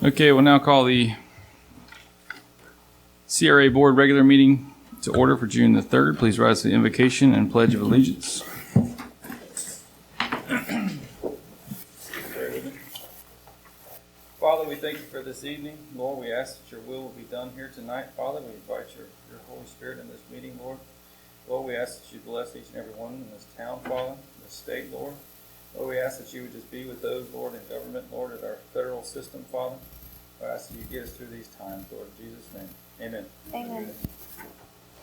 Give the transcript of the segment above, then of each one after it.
Okay, we'll now call the CRA Board regular meeting to order for June the 3rd. Please rise to the invocation and pledge of allegiance. Father, we thank you for this evening. Lord, we ask that your will be done here tonight. Father, we invite your Holy Spirit in this meeting, Lord. Lord, we ask that you bless each and every one in this town, Father, in this state, Lord. Lord, we ask that you would just be with those, Lord, in government, Lord, at our federal system, Father. I ask that you get us through these times, Lord, in Jesus' name. Amen. Amen.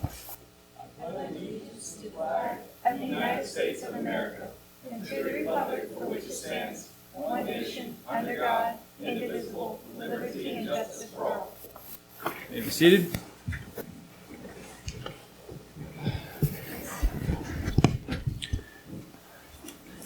I pledge allegiance to the flag of the United States of America and to the republic for which it stands, one nation, under God, indivisible, with liberty and justice for all. May be seated.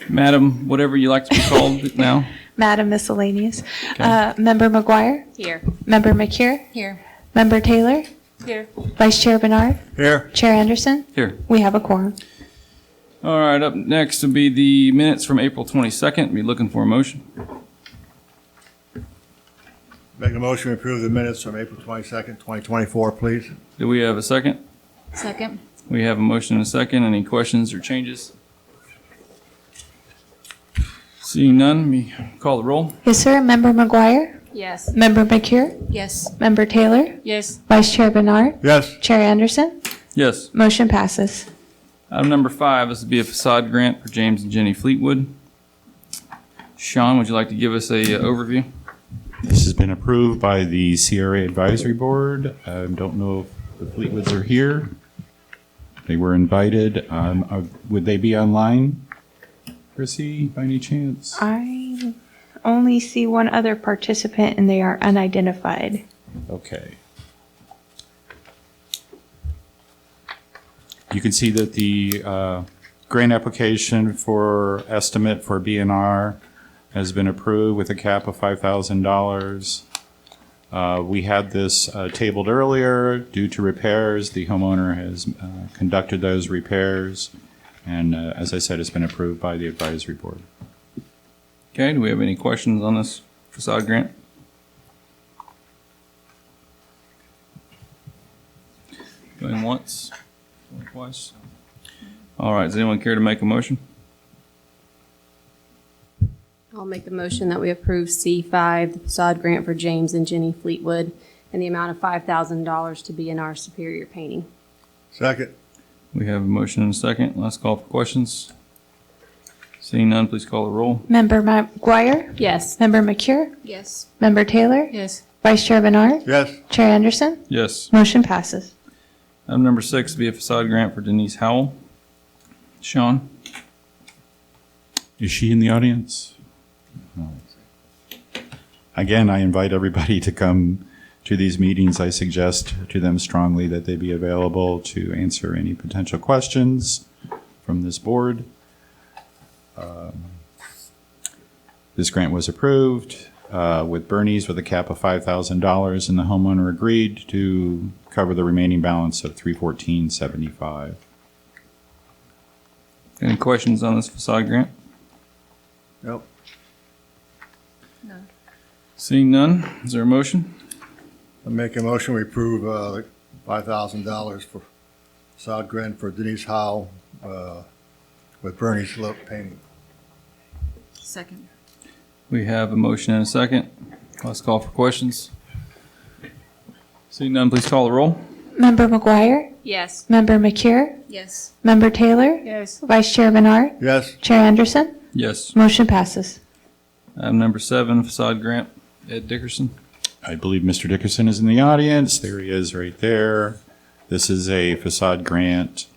Madam, whatever you like to be called now. Madam Miscellaneous. Okay. Member McGuire. Here. Member McCure. Here. Member Taylor. Here. Vice Chair Bernard. Here. Chair Anderson. Here. We have a quorum. All right, up next will be the minutes from April 22nd. Be looking for a motion. Make a motion to approve the minutes from April 22nd, 2024, please. Do we have a second? Second. We have a motion and a second. Any questions or changes? Seeing none, we call the roll. Yes, sir. Member McGuire. Yes. Member McCure. Yes. Member Taylor. Yes. Vice Chair Bernard. Yes. Chair Anderson. Yes. Motion passes. Item number 5, this would be a facade grant for James and Jenny Fleetwood. Sean, would you like to give us a overview? This has been approved by the CRA Advisory Board. I don't know if the Fleetwoods are here. They were invited. Would they be online, Chrissy, by any chance? I only see one other participant and they are unidentified. Okay. You can see that the grant application for estimate for BNR has been approved with a cap of $5,000. We had this tabled earlier due to repairs. The homeowner has conducted those repairs, and as I said, it's been approved by the advisory board. Okay, do we have any questions on this facade grant? Going once, going twice. All right, does anyone care to make a motion? I'll make the motion that we approve C5, the facade grant for James and Jenny Fleetwood, in the amount of $5,000 to B&R Superior Painting. Second. We have a motion and a second. Last call for questions. Seeing none, please call the roll. Member McGuire. Yes. Member McCure. Yes. Member Taylor. Yes. Vice Chair Bernard. Yes. Chair Anderson. Yes. Motion passes. Item number 6 will be a facade grant for Denise Howell. Sean? Is she in the audience? No. Again, I invite everybody to come to these meetings. I suggest to them strongly that they be available to answer any potential questions from this board. This grant was approved with Bernie's with a cap of $5,000, and the homeowner agreed to cover the remaining balance of $314.75. Any questions on this facade grant? Nope. No. Seeing none, is there a motion? I make a motion we approve $5,000 for sod grant for Denise Howe with Bernie Slope Painting. Second. We have a motion and a second. Last call for questions. Seeing none, please call the roll. Member McGuire. Yes. Member McCure. Yes. Member Taylor. Yes. Vice Chair Bernard. Yes. Chair Anderson. Yes. Motion passes. Item number 7, facade grant, Ed Dickerson. I believe Mr. Dickerson is in the audience. There he is right there. This is a facade grant.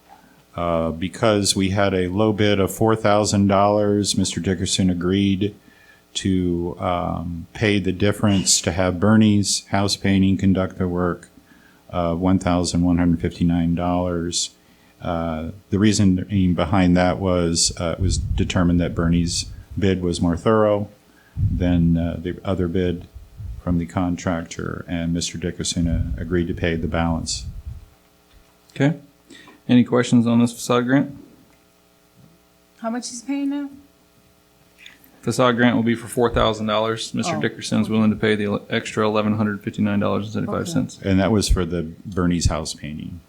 Because we had a low bid of $4,000, Mr. Dickerson agreed to pay the difference to have Bernie's House Painting conduct the work, $1,159. The reason behind that was it was determined that Bernie's bid was more thorough than the other bid from the contractor, and Mr. Dickerson agreed to pay the balance. Okay. Any questions on this facade grant? How much is paying now? facade grant will be for $4,000. Mr. Dickerson is willing to pay the extra $1,159.75. And that was for the Bernie's house painting.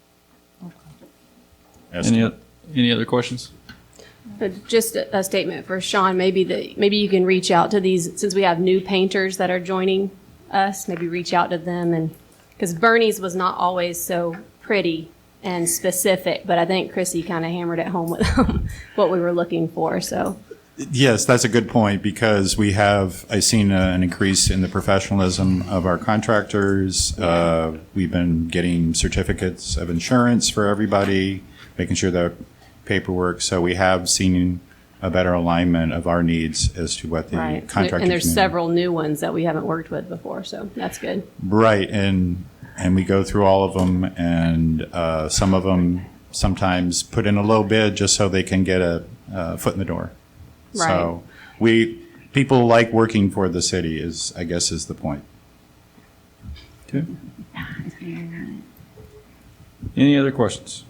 Any other questions? Just a statement for Sean, maybe you can reach out to these, since we have new painters that are joining us, maybe reach out to them, and because Bernie's was not always so pretty and specific, but I think Chrissy kind of hammered it home with them what we were looking for, so. Yes, that's a good point, because I've seen an increase in the professionalism of our contractors. We've been getting certificates of insurance for everybody, making sure that paperwork, so we have seen a better alignment of our needs as to what the Right. contractors And there's need. several new ones that we haven't worked with before, so that's good. Right, and we go through all of them, and some of them sometimes put in a low bid just so they can get a foot in the door. Right. So people like working for the city is the point. Okay. Any other questions?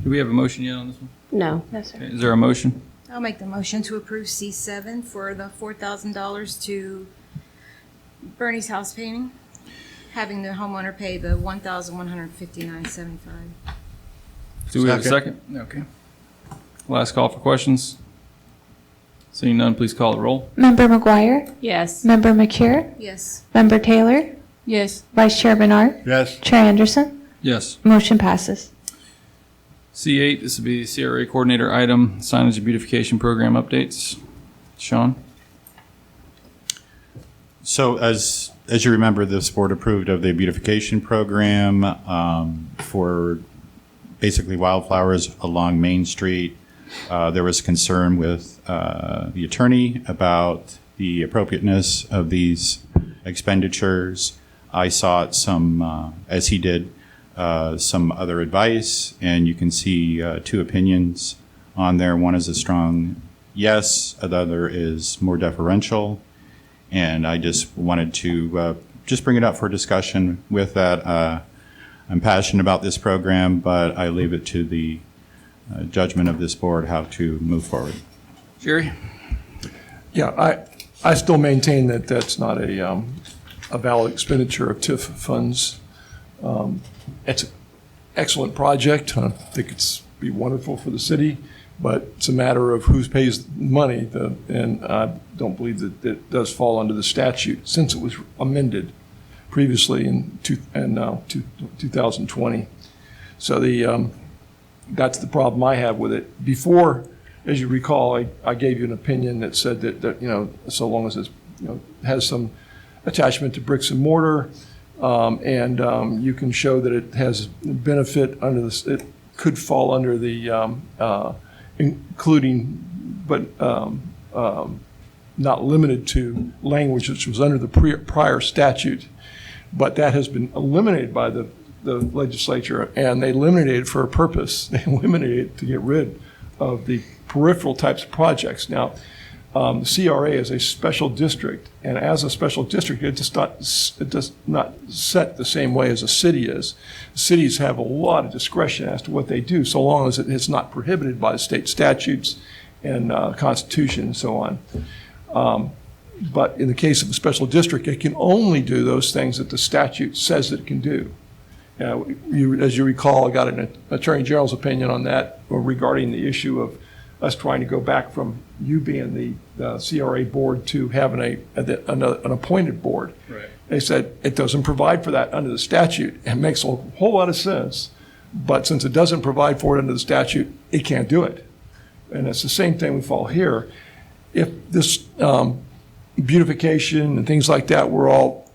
Do we have a motion yet on this one? No. No, sir. Okay, is there a motion? I'll make the motion to approve C7 for the $4,000 to Bernie's house painting, having the homeowner pay the $1,159.75. Do we have a second? Okay. Last call for questions. Seeing none, please call the roll. Member McGuire? Yes. Member McCure? Yes. Member Taylor? Yes. Vice Chair Bernard? Yes. Chair Anderson? Yes. Motion passes. C8, this will be the CRA coordinator item, signage and beautification program updates. Sean? So as you remember, this board approved of the beautification program for basically wildflowers along Main Street. There was concern with the attorney about the appropriateness of these expenditures. I sought some, as he did, some other advice, and you can see two opinions on there. One is a strong yes, the other is more deferential, and I just wanted to just bring it up for discussion with that. I'm passionate about this program, but I leave it to the judgment of this board how to move forward. Jerry? Yeah, I still maintain that that's not a valid expenditure of TIF funds. It's an excellent project. I think it's be wonderful for the city, but it's a matter of who pays the money. And I don't believe that it does fall under the statute since it was amended previously in 2020. So that's the problem I have with it. Before, as you recall, I gave you an opinion that said that so long as it has some attachment to bricks and mortar, and you can show that it has benefit under this, it could fall under the including, but not limited to language which was under the prior statute. But that has been eliminated by the legislature, and they eliminated it for a purpose. They eliminated it to get rid of the peripheral types of projects. Now, the CRA is a special district, and as a special district, it does not set the same way as a city is. Cities have a lot of discretion as to what they do, so long as it is not prohibited by the state statutes and Constitution and so on. But in the case of a special district, it can only do those things that the statute says that it can do. As you recall, I got an Attorney General's opinion on that regarding the issue of us trying to go back from you being the CRA board to having an appointed board. Right. They said it doesn't provide for that under the statute. It makes a whole lot of sense, but since it doesn't provide for it under the statute, it can't do it. And it's the same thing we fall here. If this beautification and things like that were all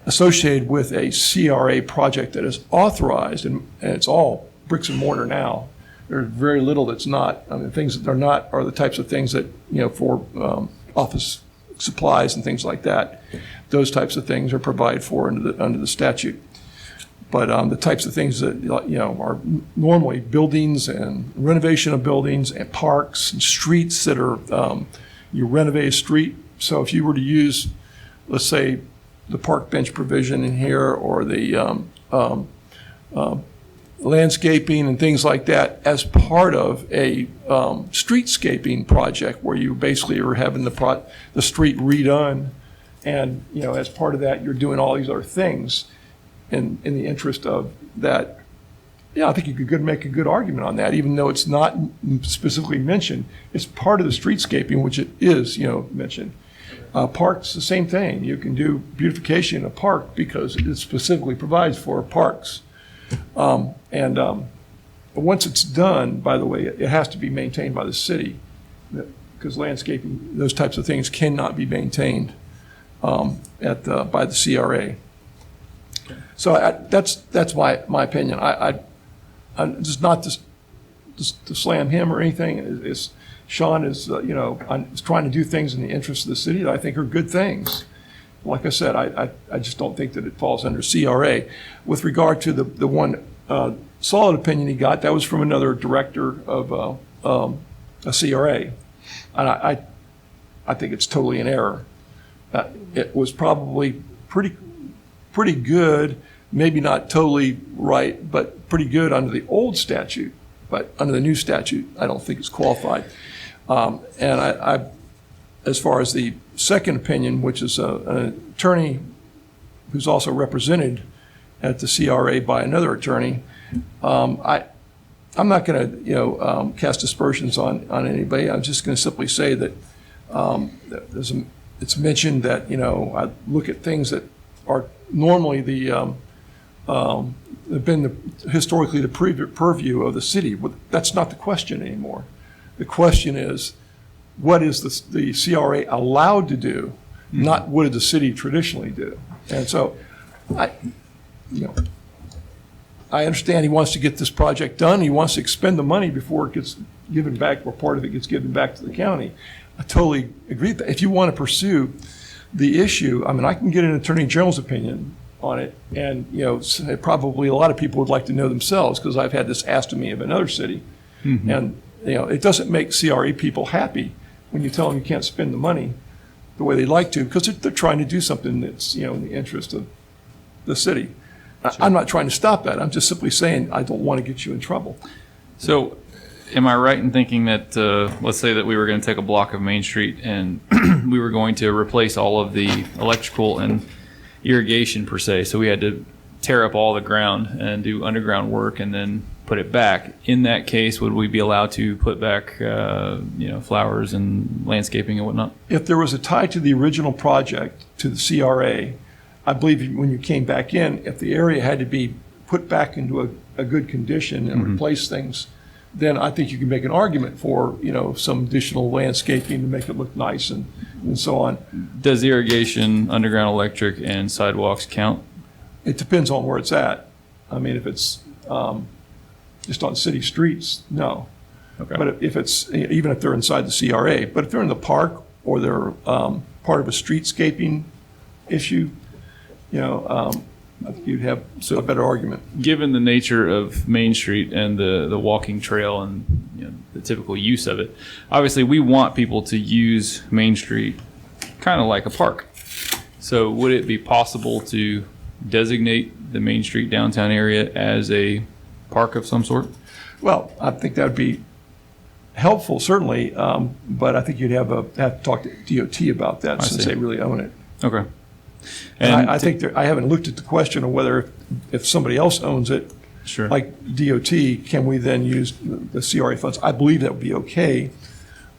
associated with a CRA project that is authorized, and it's all bricks and mortar now. There's very little that's not. I mean, things that are not are the types of things that, for office supplies and things like that. Those types of things are provided for under the statute. But the types of things that, are normally buildings and renovation of buildings and parks and streets that are, you renovate a street. So if you were to use, let's say, the park bench provision in here, or the landscaping and things like that as part of a streetscaping project where you basically are having the street redone. And, as part of that, you're doing all these other things in the interest of that. Yeah, I think you could make a good argument on that, even though it's not specifically mentioned. It's part of the streetscaping, which it is, mentioned. Parks, the same thing. You can do beautification in a park because it specifically provides for parks. Once it's done, by the way, it has to be maintained by the city, because landscaping, those types of things cannot be maintained by the CRA. So that's my opinion. I'm just not to slam him or anything. Sean is is trying to do things in the interest of the city that I think are good things. Like I said, I just don't think that it falls under CRA. With regard to the one solid opinion he got, that was from another director of a CRA, and I think it's totally in error. It was probably pretty good, maybe not totally right, but pretty good under the old statute. But under the new statute, I don't think it's qualified. And I, as far as the second opinion, which is an attorney who's also represented at the CRA by another attorney, I'm not going to cast aspersions on anybody. I'm just going to simply say that it's mentioned that I look at things that are normally have been historically the purview of the city. But that's not the question anymore. The question is, what is the CRA allowed to do, not what did the city traditionally do? And so, I understand he wants to get this project done. He wants to expend the money before it gets given back, or part of it gets given back to the county. I totally agree with that. If you want to pursue the issue, I can get an attorney general's opinion on it, and probably a lot of people would like to know themselves, because I've had this asked of me of another city, and it doesn't make CRA people happy when you tell them you can't spend the money the way they like to, because they're trying to do something that's in the interest of the city. Sure. I'm not trying to stop that. I'm just simply saying I don't want to get you in trouble. So, am I right in thinking that, let's say that we were going to take a block of Main Street and we were going to replace all of the electrical and irrigation per se, so we had to tear up all the ground and do underground work and then put it back. In that case, would we be allowed to put back, flowers and landscaping and whatnot? If there was a tie to the original project, to the CRA, I believe when you came back in, if the area had to be put back into a good condition and replace things, then I think you can make an argument for, some additional landscaping to make it look nice and so on. Does irrigation, underground electric, and sidewalks count? It depends on where it's at. If it's just on city streets, no. Okay. But if it's, even if they're inside the CRA, but if they're in the park or they're part of a streetscaping issue, I think you'd have a better argument. Given the nature of Main Street and the walking trail and the typical use of it, obviously we want people to use Main Street kind of like a park. So would it be possible to designate the Main Street downtown area as a park of some sort? Well, I think that would be helpful, certainly, but I think you'd have to talk to DOT about that since they really own it. Okay. And I think I haven't looked at the question of whether if somebody else owns it, Sure. like DOT, can we then use the CRA funds? I believe that would be okay,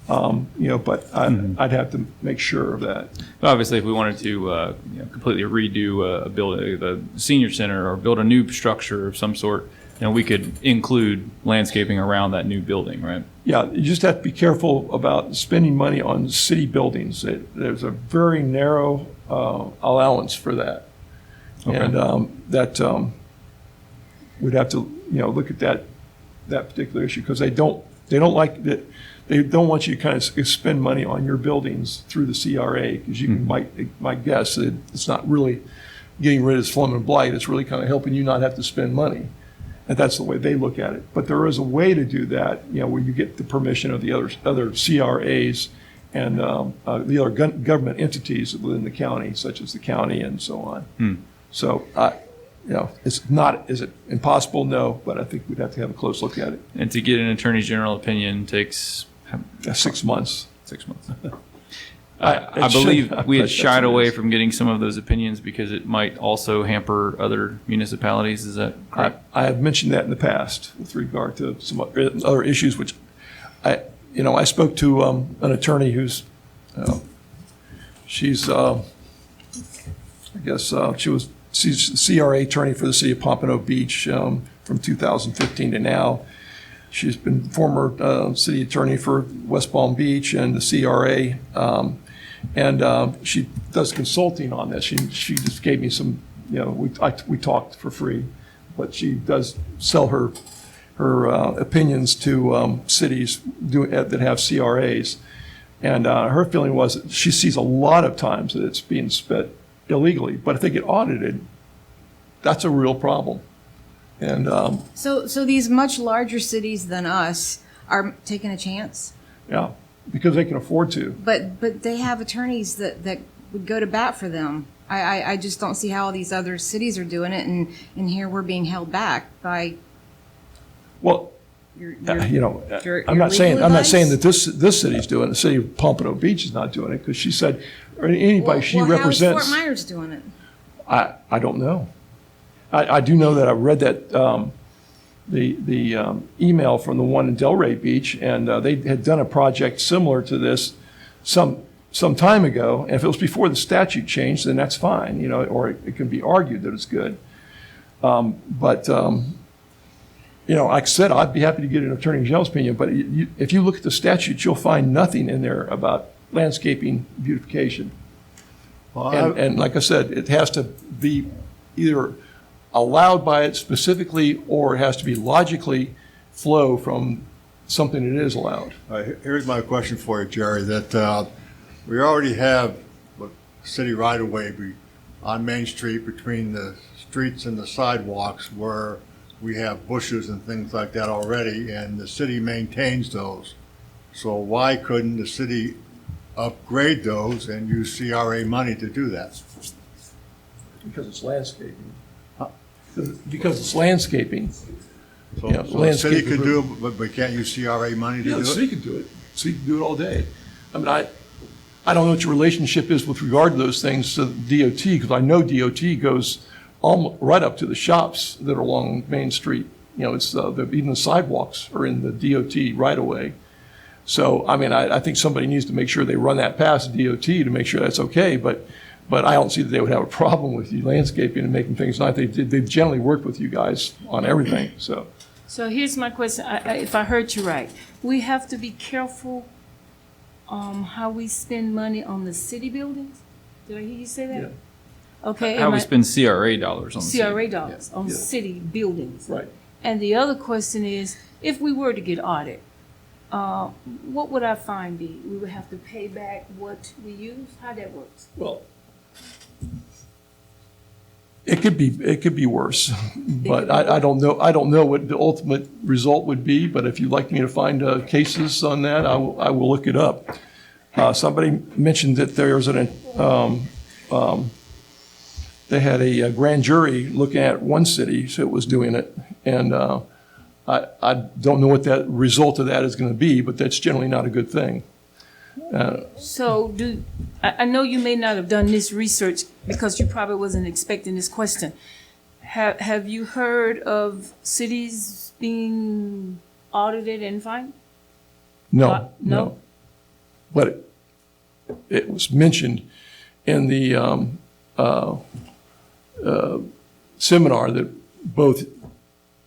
but I'd have to make sure of that. Obviously, if we wanted to completely redo the senior center or build a new structure of some sort, we could include landscaping around that new building, right? Yeah, you just have to be careful about spending money on city buildings. There's a very narrow allowance for that. Okay. And that we'd have to look at that particular issue, because they don't like that. They don't want you to kind of spend money on your buildings through the CRA, because you might guess that it's not really getting rid of slum and blight. It's really kind of helping you not have to spend money. And that's the way they look at it. But there is a way to do that, where you get the permission of the other CRAs and the other government entities within the county, such as the county and so on. So is it impossible? No, but I think we'd have to have a close look at it. And to get an attorney general opinion takes 6 months. 6 months. I believe we had shied away from getting some of those opinions because it might also hamper other municipalities. Is that correct? I have mentioned that in the past with regard to some other issues, which I spoke to an attorney who's, she's she's the CRA attorney for the city of Pompano Beach from 2015 to now. She's been former city attorney for West Palm Beach and the CRA, and she does consulting on this. She just gave me some, we talked for free, but she does sell her opinions to cities that have CRAs. And her feeling was that she sees a lot of times that it's being spent illegally, but if they get audited, that's a real problem. And So these much larger cities than us are taking a chance, yeah, because they can afford to. but they have attorneys that would go to bat for them. I just don't see how all these other cities are doing it, and here we're being held back by Well, your I'm not saying that advice? this city's doing it. The city of Pompano Beach is not doing it because she said, or anybody she represents. How's Fort Myers doing it? I don't know. I do know that I read that the email from the one in Delray Beach, and they had done a project similar to this some time ago. And if it was before the statute changed, then that's fine, or it can be argued that it's good. But like I said, I'd be happy to get an attorney general's opinion. But if you look at the statute, you'll find nothing in there about landscaping beautification. Well, And like I said, it has to be either allowed by it specifically, or it has to be logically flow from something that is allowed. Here's my question for you, Jerry, that we already have city right-of-way on Main Street between the streets and the sidewalks where we have bushes and things like that already, and the city maintains those. So why couldn't the city upgrade those and use CRA money to do that? Because it's landscaping. Because it's landscaping. So Yeah, the city landscape could do it, but we can't use CRA money to Yeah, do the it? city can do it. The city can do it all day. I mean, I don't know what your relationship is with regard to those things to DOT, because I know DOT goes right up to the shops that are along Main Street. It's even the sidewalks are in the DOT right away. So, I mean, I think somebody needs to make sure they run that past DOT to make sure that's okay, but I don't see that they would have a problem with you landscaping and making things nice. They've generally worked with you guys on everything, so. So here's my question, if I heard you right. We have to be careful how we spend money on the city buildings? Did I hear you say that? Yeah. Okay. How we spend CRA dollars on the city. CRA dollars on Yeah. city buildings. Right. And the other question is, if we were to get audited, what would our fine be? We would have to pay back what we used? How that works? Well, it could be worse, but I don't know what the ultimate result would be. But if you'd like me to find cases on that, I will look it up. Somebody mentioned that there's they had a grand jury looking at one city that was doing it, and I don't know what that result of that is going to be, but that's generally not a good thing. So I know you may not have done this research because you probably wasn't expecting this question. Have you heard of cities being audited and fined? No. No? But it was mentioned in the seminar that both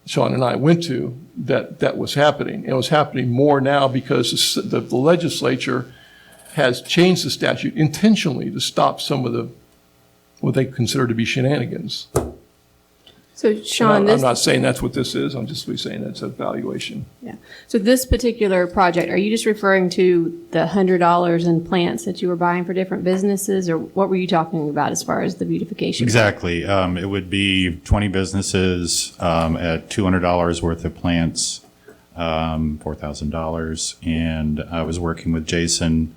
Sean and I went to, that was happening. It was happening more now because the legislature has changed the statute intentionally to stop some of what they consider to be shenanigans. So Sean, I'm not saying that's what this is. I'm just saying that's a valuation. yeah. So this particular project, are you just referring to the $100 in plants that you were buying for different businesses, or what were you talking about as far as the beautification? Exactly. It would be 20 businesses at $200 worth of plants, $4,000. And I was working with Jason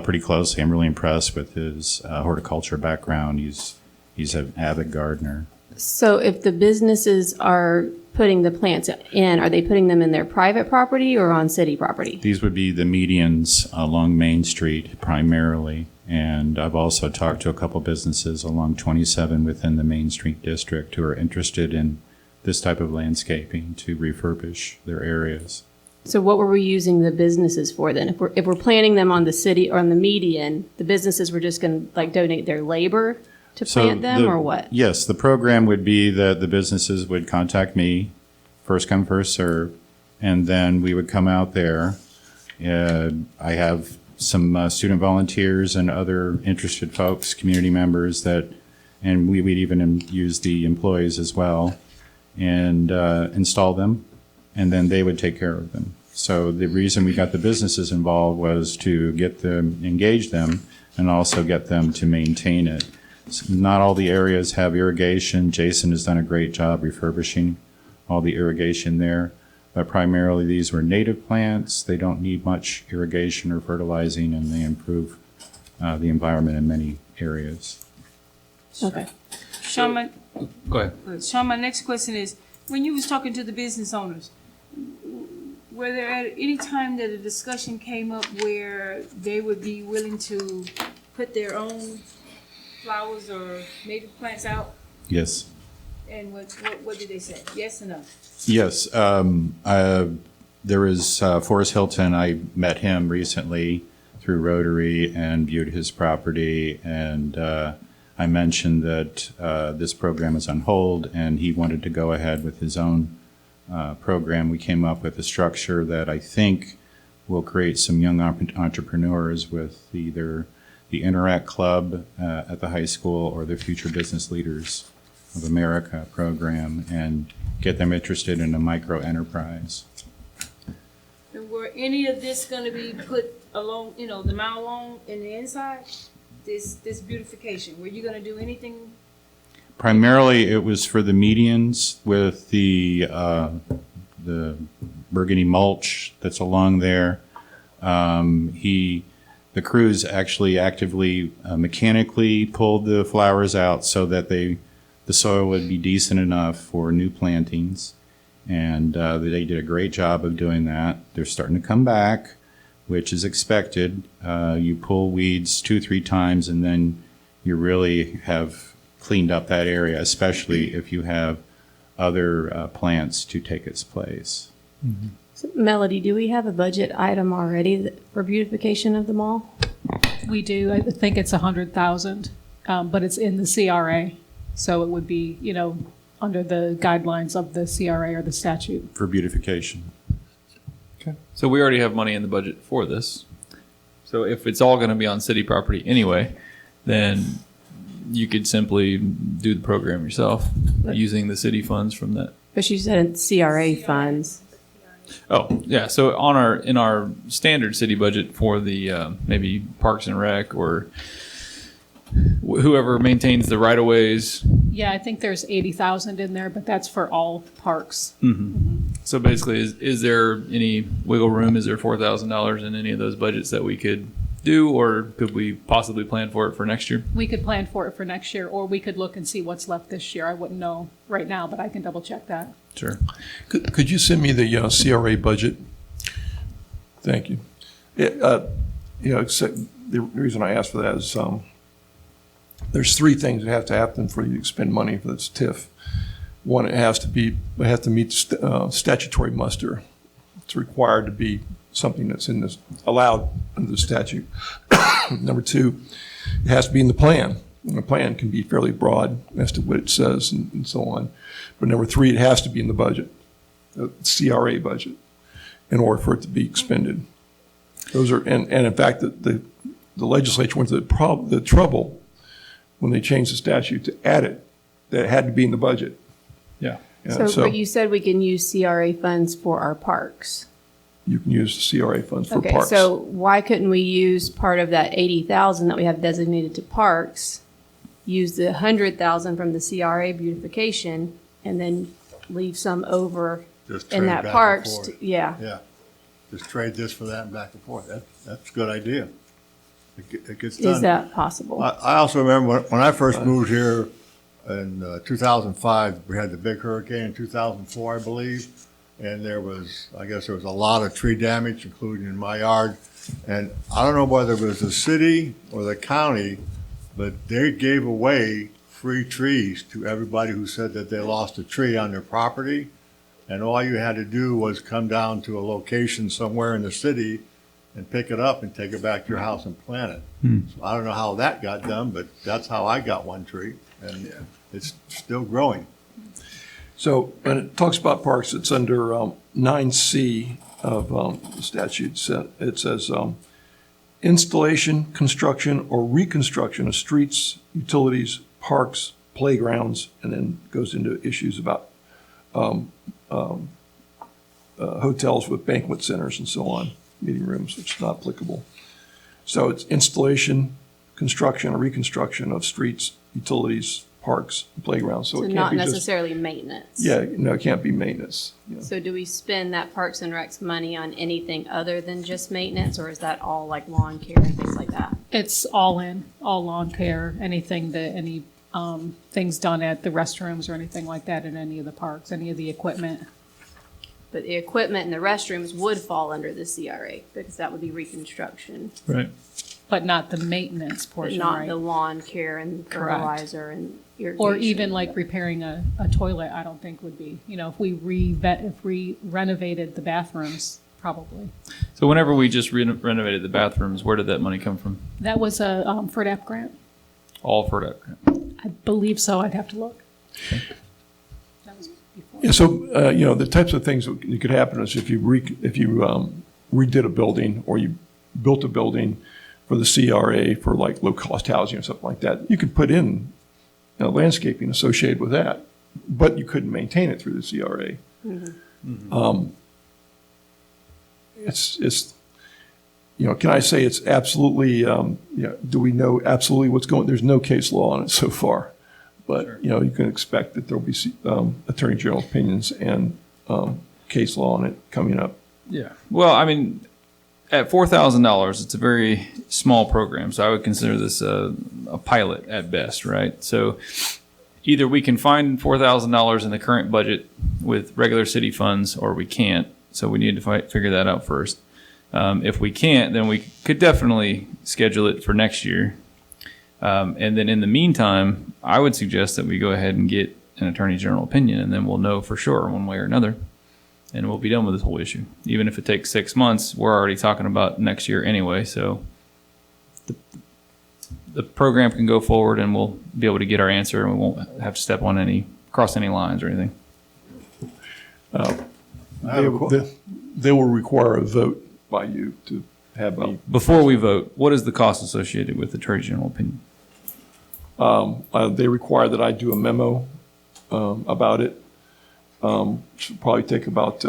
pretty closely. I'm really impressed with his horticulture background. He's an avid gardener. So if the businesses are putting the plants in, are they putting them in their private property or on city property? These would be the medians along Main Street primarily. And I've also talked to a couple businesses along 27 within the Main Street district who are interested in this type of landscaping to refurbish their areas. So what were we using the businesses for then? If we're planting them on the city or on the median, the businesses were just going to like donate their labor to plant them or what? Yes, the program would be that the businesses would contact me, first come, first serve, and then we would come out there. I have some student volunteers and other interested folks, community members and we would even use the employees as well, and install them, and then they would take care of them. So the reason we got the businesses involved was to get them, engage them, and also get them to maintain it. Not all the areas have irrigation. Jason has done a great job refurbishing all the irrigation there. But primarily these were native plants. They don't need much irrigation or fertilizing, and they improve the environment in many areas. Okay. Sean, Go ahead. Sean, my next question is, when you was talking to the business owners, were there at any time that a discussion came up where they would be willing to put their own flowers or native plants out? Yes. And what did they say? Yes or no? Yes. There is Forrest Hilton. I met him recently through Rotary and viewed his property. And I mentioned that this program is on hold, and he wanted to go ahead with his own program. We came up with a structure that I think will create some young entrepreneurs with either the Interact Club at the high school or the Future Business Leaders of America program, and get them interested in a micro enterprise. And were any of this going to be put along, the mile long in the inside? This beautification, were you going to do anything? Primarily, it was for the medians with the burgundy mulch that's along there. The crews actually actively mechanically pulled the flowers out so that the soil would be decent enough for new plantings. And they did a great job of doing that. They're starting to come back, which is expected. You pull weeds 2-3 times, and then you really have cleaned up that area, especially if you have other plants to take its place. Mm-hmm. So, Melody, do we have a budget item already for beautification of the mall? We do. I think it's 100,000, but it's in the CRA, so it would be, under the guidelines of the CRA or the statute. For beautification. So we already have money in the budget for this. So if it's all going to be on city property anyway, then you could simply do the program yourself using the city funds from that. But you said CRA funds. Oh, yeah. So in our standard city budget for the maybe Parks and Rec or whoever maintains the right of ways. Yeah, I think there's 80,000 in there, but that's for all parks. Mm-hmm. So basically, is there any wiggle room? Is there $4,000 in any of those budgets that we could do, or could we possibly plan for it for next year? We could plan for it for next year, or we could look and see what's left this year. I wouldn't know right now, but I can double check that. Sure. Could you send me the CRA budget? Thank you. The reason I asked for that is there's 3 things that have to happen for you to expend money for this TIF. One, it has to meet statutory muster. It's required to be something that's allowed under the statute. Number 2, it has to be in the plan. And the plan can be fairly broad as to what it says and so on. But number 3, it has to be in the budget, the CRA budget, in order for it to be expended. Those are, and in fact, the legislature went to the trouble when they changed the statute to add it, that it had to be in the budget. Yeah. So but you said we can use CRA funds for our parks. You can use the CRA funds for Okay, parks. so why couldn't we use part of that 80,000 that we have designated to parks, use the 100,000 from the CRA beautification, and then leave some over Just in trade that back parks? and forth. Yeah. Just trade this for that and back and forth. That's a good idea. It gets done. Is that possible? I also remember when I first moved here, in 2005, we had the big hurricane in 2004, I believe. And I guess there was a lot of tree damage, including in my yard. And I don't know whether it was the city or the county, but they gave away free trees to everybody who said that they lost a tree on their property. And all you had to do was come down to a location somewhere in the city and pick it up and take it back to your house and plant it. So I don't know how that got done, but that's how I got one tree, and it's still growing. So when it talks about parks, it's under 9C of the statute. It says installation, construction, or reconstruction of streets, utilities, parks, playgrounds, and then goes into issues about hotels with banquet centers and so on, meeting rooms, which is not applicable. So it's installation, construction, or reconstruction of streets, utilities, parks, and playgrounds. So So it can't not be just, necessarily maintenance. yeah, no, it can't be maintenance. Yeah. So do we spend that Parks and Recs money on anything other than just maintenance, or is that all like lawn care and things like that? It's all in, all lawn care, anything that, any things done at the restrooms or anything like that in any of the parks, any of the equipment. But the equipment in the restrooms would fall under the CRA because that would be reconstruction, Right. But not the maintenance but portion, not right? the lawn care and Correct. fertilizer and irrigation. Or even like repairing a toilet, I don't think would be, if we renovated the bathrooms, probably. So whenever we just renovated the bathrooms, where did that money come from? That was a FERDAP grant. All for that. I believe so. I'd have to look. That was before. Yeah, so, the types of things that could happen is if you redid a building or you built a building for the CRA for like low-cost housing or something like that, you could put in landscaping associated with that, but you couldn't maintain it through the CRA. It's can I say it's absolutely, do we know absolutely what's going, there's no case law on it so far. But, Sure. You can expect that there'll be Attorney General opinions and case law on it coming up. Yeah. Well, I mean, at $4,000, it's a very small program, so I would consider this a pilot at best, right? So either we can find $4,000 in the current budget with regular city funds, or we can't. So we need to figure that out first. If we can't, then we could definitely schedule it for next year. And then in the meantime, I would suggest that we go ahead and get an Attorney General opinion, and then we'll know for sure one way or another. And we'll be done with this whole issue. Even if it takes 6 months, we're already talking about next year anyway. So the program can go forward, and we'll be able to get our answer, and we won't have to cross any lines or anything. They will require a vote by you to have any. Before we vote, what is the cost associated with the Attorney General opinion? They require that I do a memo about it. Should probably take about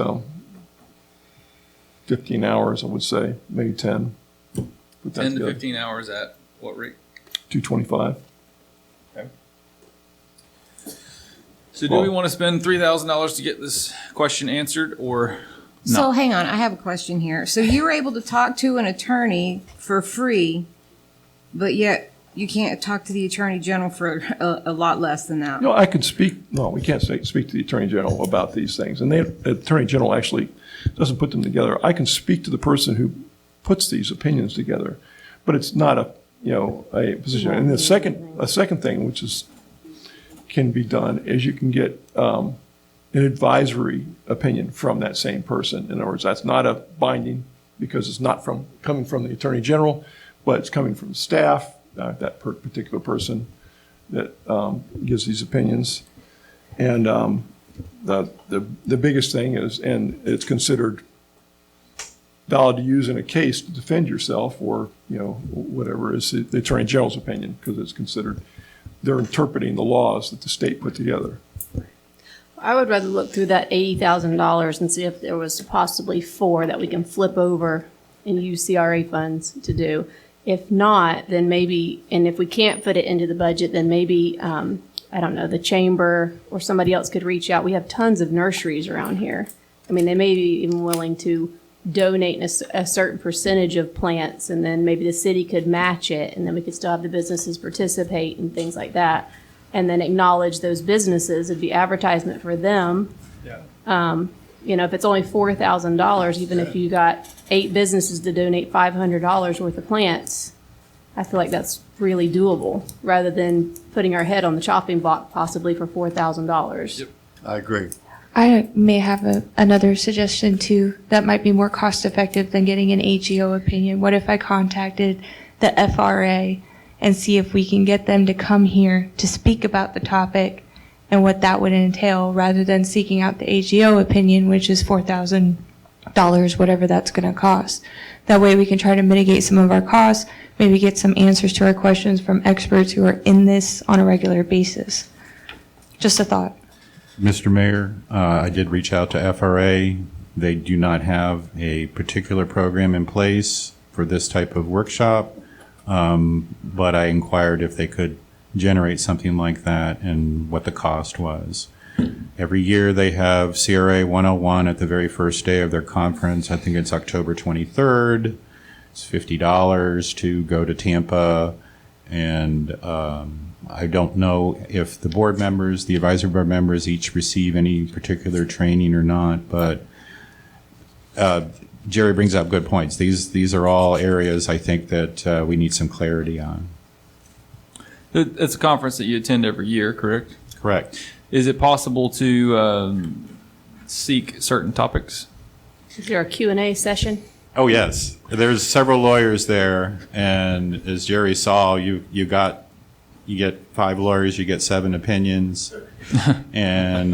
15 hours, I would say, maybe 10. Put that 10 to together. 15 hours at what rate? $225. Okay. So do we want to spend $3,000 to get this question answered, or no? So hang on, I have a question here. So you were able to talk to an attorney for free, but yet you can't talk to the Attorney General for a lot less than that. I could speak, no, we can't speak to the Attorney General about these things. And the Attorney General actually doesn't put them together. I can speak to the person who puts these opinions together, but it's not a position. And a second thing, which can be done, is you can get an advisory opinion from that same person. In other words, that's not a binding because it's not coming from the Attorney General, but it's coming from staff, that particular person that gives these opinions. And the biggest thing is, and it's considered valid to use in a case to defend yourself, or whatever is the Attorney General's opinion, because it's considered they're interpreting the laws that the state put together. I would rather look through that $80,000 and see if there was possibly 4 that we can flip over and use CRA funds to do. If not, then maybe, and if we can't fit it into the budget, then maybe, I don't know, the chamber or somebody else could reach out. We have tons of nurseries around here. I mean, they may be even willing to donate a certain percentage of plants, and then maybe the city could match it, and then we could still have the businesses participate and things like that. and then acknowledge those businesses. It'd be advertisement for them. Yeah. You know, if it's only $4,000, even if you got 8 businesses to donate $500 worth of plants, I feel like that's really doable, rather than putting our head on the chopping block possibly for $4,000. Yep. I agree. I may have another suggestion too that might be more cost effective than getting an AGO opinion. What if I contacted the FRA and see if we can get them to come here to speak about the topic and what that would entail, rather than seeking out the AGO opinion, which is $4,000, whatever that's going to cost. That way we can try to mitigate some of our costs, maybe get some answers to our questions from experts who are in this on a regular basis. Just a thought. Mr. Mayor, I did reach out to FRA. They do not have a particular program in place for this type of workshop, but I inquired if they could generate something like that and what the cost was. Every year they have CRA 101 at the very first day of their conference. I think it's October 23rd. It's $50 to go to Tampa, and I don't know if the board members, the advisory board members, each receive any particular training or not, but Jerry brings up good points. These are all areas I think that we need some clarity on. It's a conference that you attend every year, correct? Correct. Is it possible to seek certain topics? Is there a Q&A session? Oh, yes. There's several lawyers there, and as Jerry saw, you get 5 lawyers, you get 7 opinions, and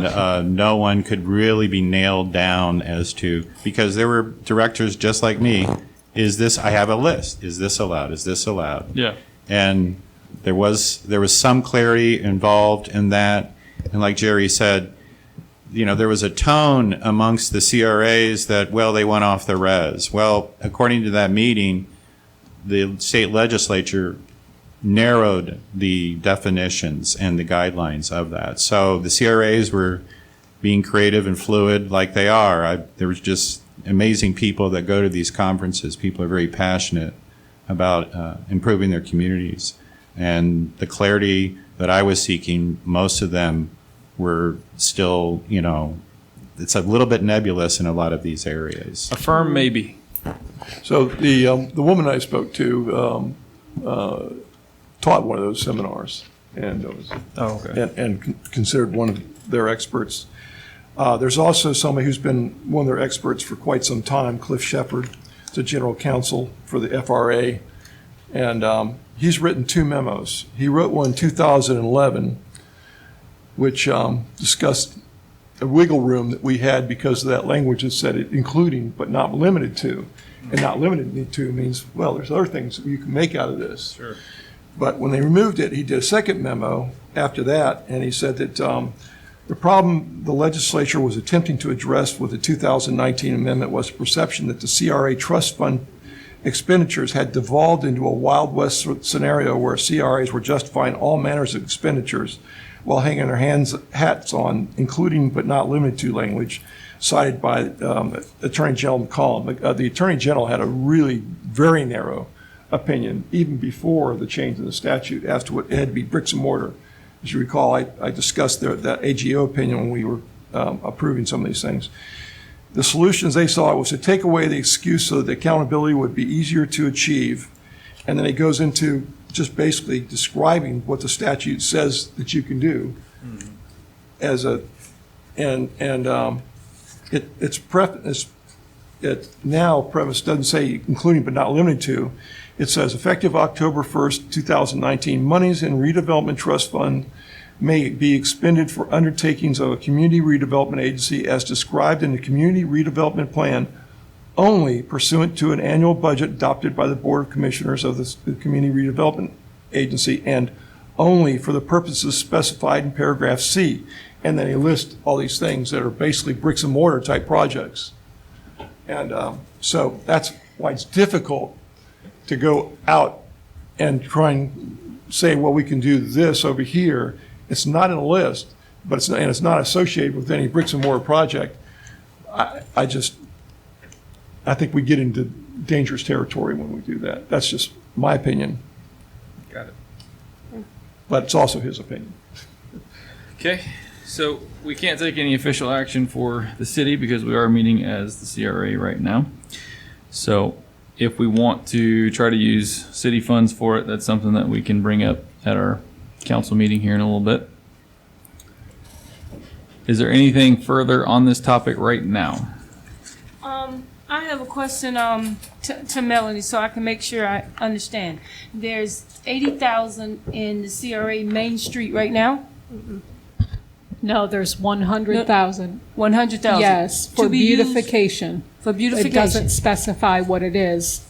no one could really be nailed down as to, because there were directors just like me. I have a list. Is this allowed? Is this allowed? Yeah. And there was some clarity involved in that, and like Jerry said, you know, there was a tone amongst the CRAs that, well, they went off the res. Well, according to that meeting, the state legislature narrowed the definitions and the guidelines of that. So the CRAs were being creative and fluid like they are. There was just amazing people that go to these conferences. People are very passionate about improving their communities. And the clarity that I was seeking, most of them were still, you know, it's a little bit nebulous in a lot of these areas. A firm maybe. So the woman I spoke to taught one of those seminars and was considered one of their experts. There's also somebody who's been one of their experts for quite some time, Cliff Shepard. He's a general counsel for the FRA, and he's written 2 memos. He wrote one in 2011, which discussed a wiggle room that we had because of that language that said it including but not limited to. And not limited to means, well, there's other things you can make out of this. Sure. But when they removed it, he did a second memo after that, and he said that the problem the legislature was attempting to address with the 2019 amendment was the perception that the CRA trust fund expenditures had devolved into a Wild West scenario where CRAs were justifying all manners of expenditures while hanging their hats on, including but not limited to language cited by Attorney General McCollum. The Attorney General had a really very narrow opinion, even before the change in the statute, as to what it had to be bricks and mortar. As you recall, I discussed that AGO opinion when we were approving some of these things. The solutions they saw was to take away the excuse so that accountability would be easier to achieve. And then it goes into just basically describing what the statute says that you can do as a, it now preface doesn't say including but not limited to. It says effective October 1st, 2019, monies in redevelopment trust fund may be expended for undertakings of a community redevelopment agency as described in the community redevelopment plan only pursuant to an annual budget adopted by the Board of Commissioners of the Community Redevelopment Agency and only for the purposes specified in paragraph C. And then he lists all these things that are basically bricks and mortar type projects. And so that's why it's difficult to go out and try and say, well, we can do this over here. It's not in a list, but it's not associated with any bricks and mortar project. I think we get into dangerous territory when we do that. That's just my opinion. Got it. but it's also his opinion. Okay, so we can't take any official action for the city because we are meeting as the CRA right now. So if we want to try to use city funds for it, that's something that we can bring up at our council meeting here in a little bit. Is there anything further on this topic right now? I have a question to Melanie, so I can make sure I understand. There's 80,000 in the CRA Main Street right now. No, there's 100,000. 100,000. Yes, for To be used beautification. for It beautification. doesn't specify what it is.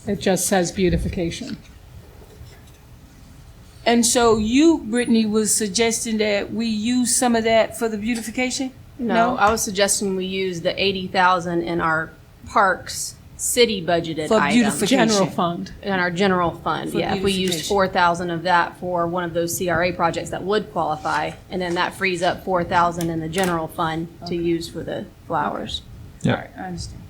It just says beautification. And so you, Brittany, was suggesting that we use some of that for the beautification? No, I was suggesting we use the 80,000 in our parks city budgeted For item. beautification. General fund. In our general fund, For yeah. If we used beautification. 4,000 of that for one of those CRA projects that would qualify, and then that frees up 4,000 in the general fund to use for the flowers. Yeah. All right, I understand.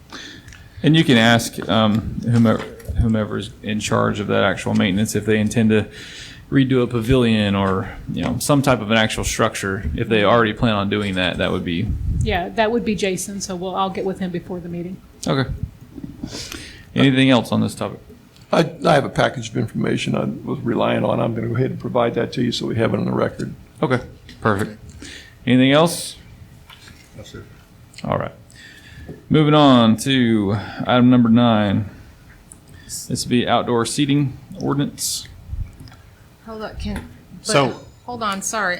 And you can ask whomever's in charge of that actual maintenance if they intend to redo a pavilion or, some type of an actual structure. If they already plan on doing that, that would be Yeah, that would be Jason, so I'll get with him before the meeting. okay. Anything else on this topic? I have a package of information I was relying on. I'm going to go ahead and provide that to you so we have it on the record. Okay, perfect. Anything else? That's it. All right. Moving on to item number 9. This would be outdoor seating ordinance. Hold on, So- hold on, I'm sorry.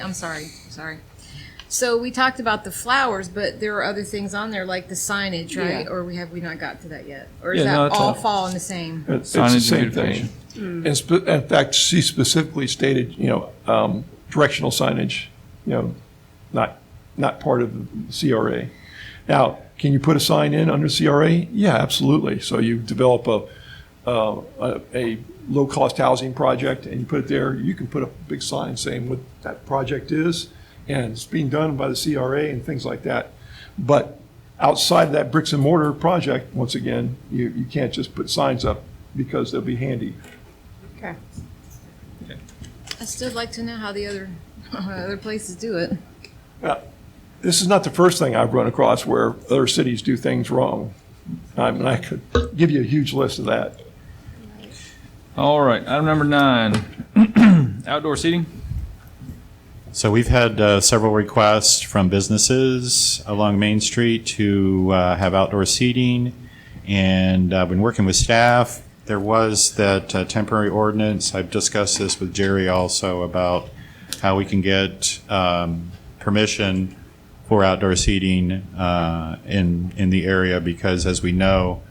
So we talked about the flowers, but there are other things on there like the signage, right? Yeah. Or have we not got to that yet? Or does Yeah, no, that that's all all. fall in the same? It's the Signage and same beautification. thing. In fact, she specifically stated, directional signage, not part of the CRA. Now, can you put a sign in under CRA? Yeah, absolutely. So you develop a low-cost housing project and you put it there, you can put a big sign saying what that project is, and it's being done by the CRA and things like that. But outside of that bricks and mortar project, once again, you can't just put signs up because they'll be handy. Okay. I'd still like to know how the other places do it. This is not the first thing I've run across where other cities do things wrong. I mean, I could give you a huge list of that. All right, item number 9. Outdoor seating. So we've had several requests from businesses along Main Street to have outdoor seating, and I've been working with staff. There was that temporary ordinance. I've discussed this with Jerry also about how we can get permission for outdoor seating in the area, because as we know,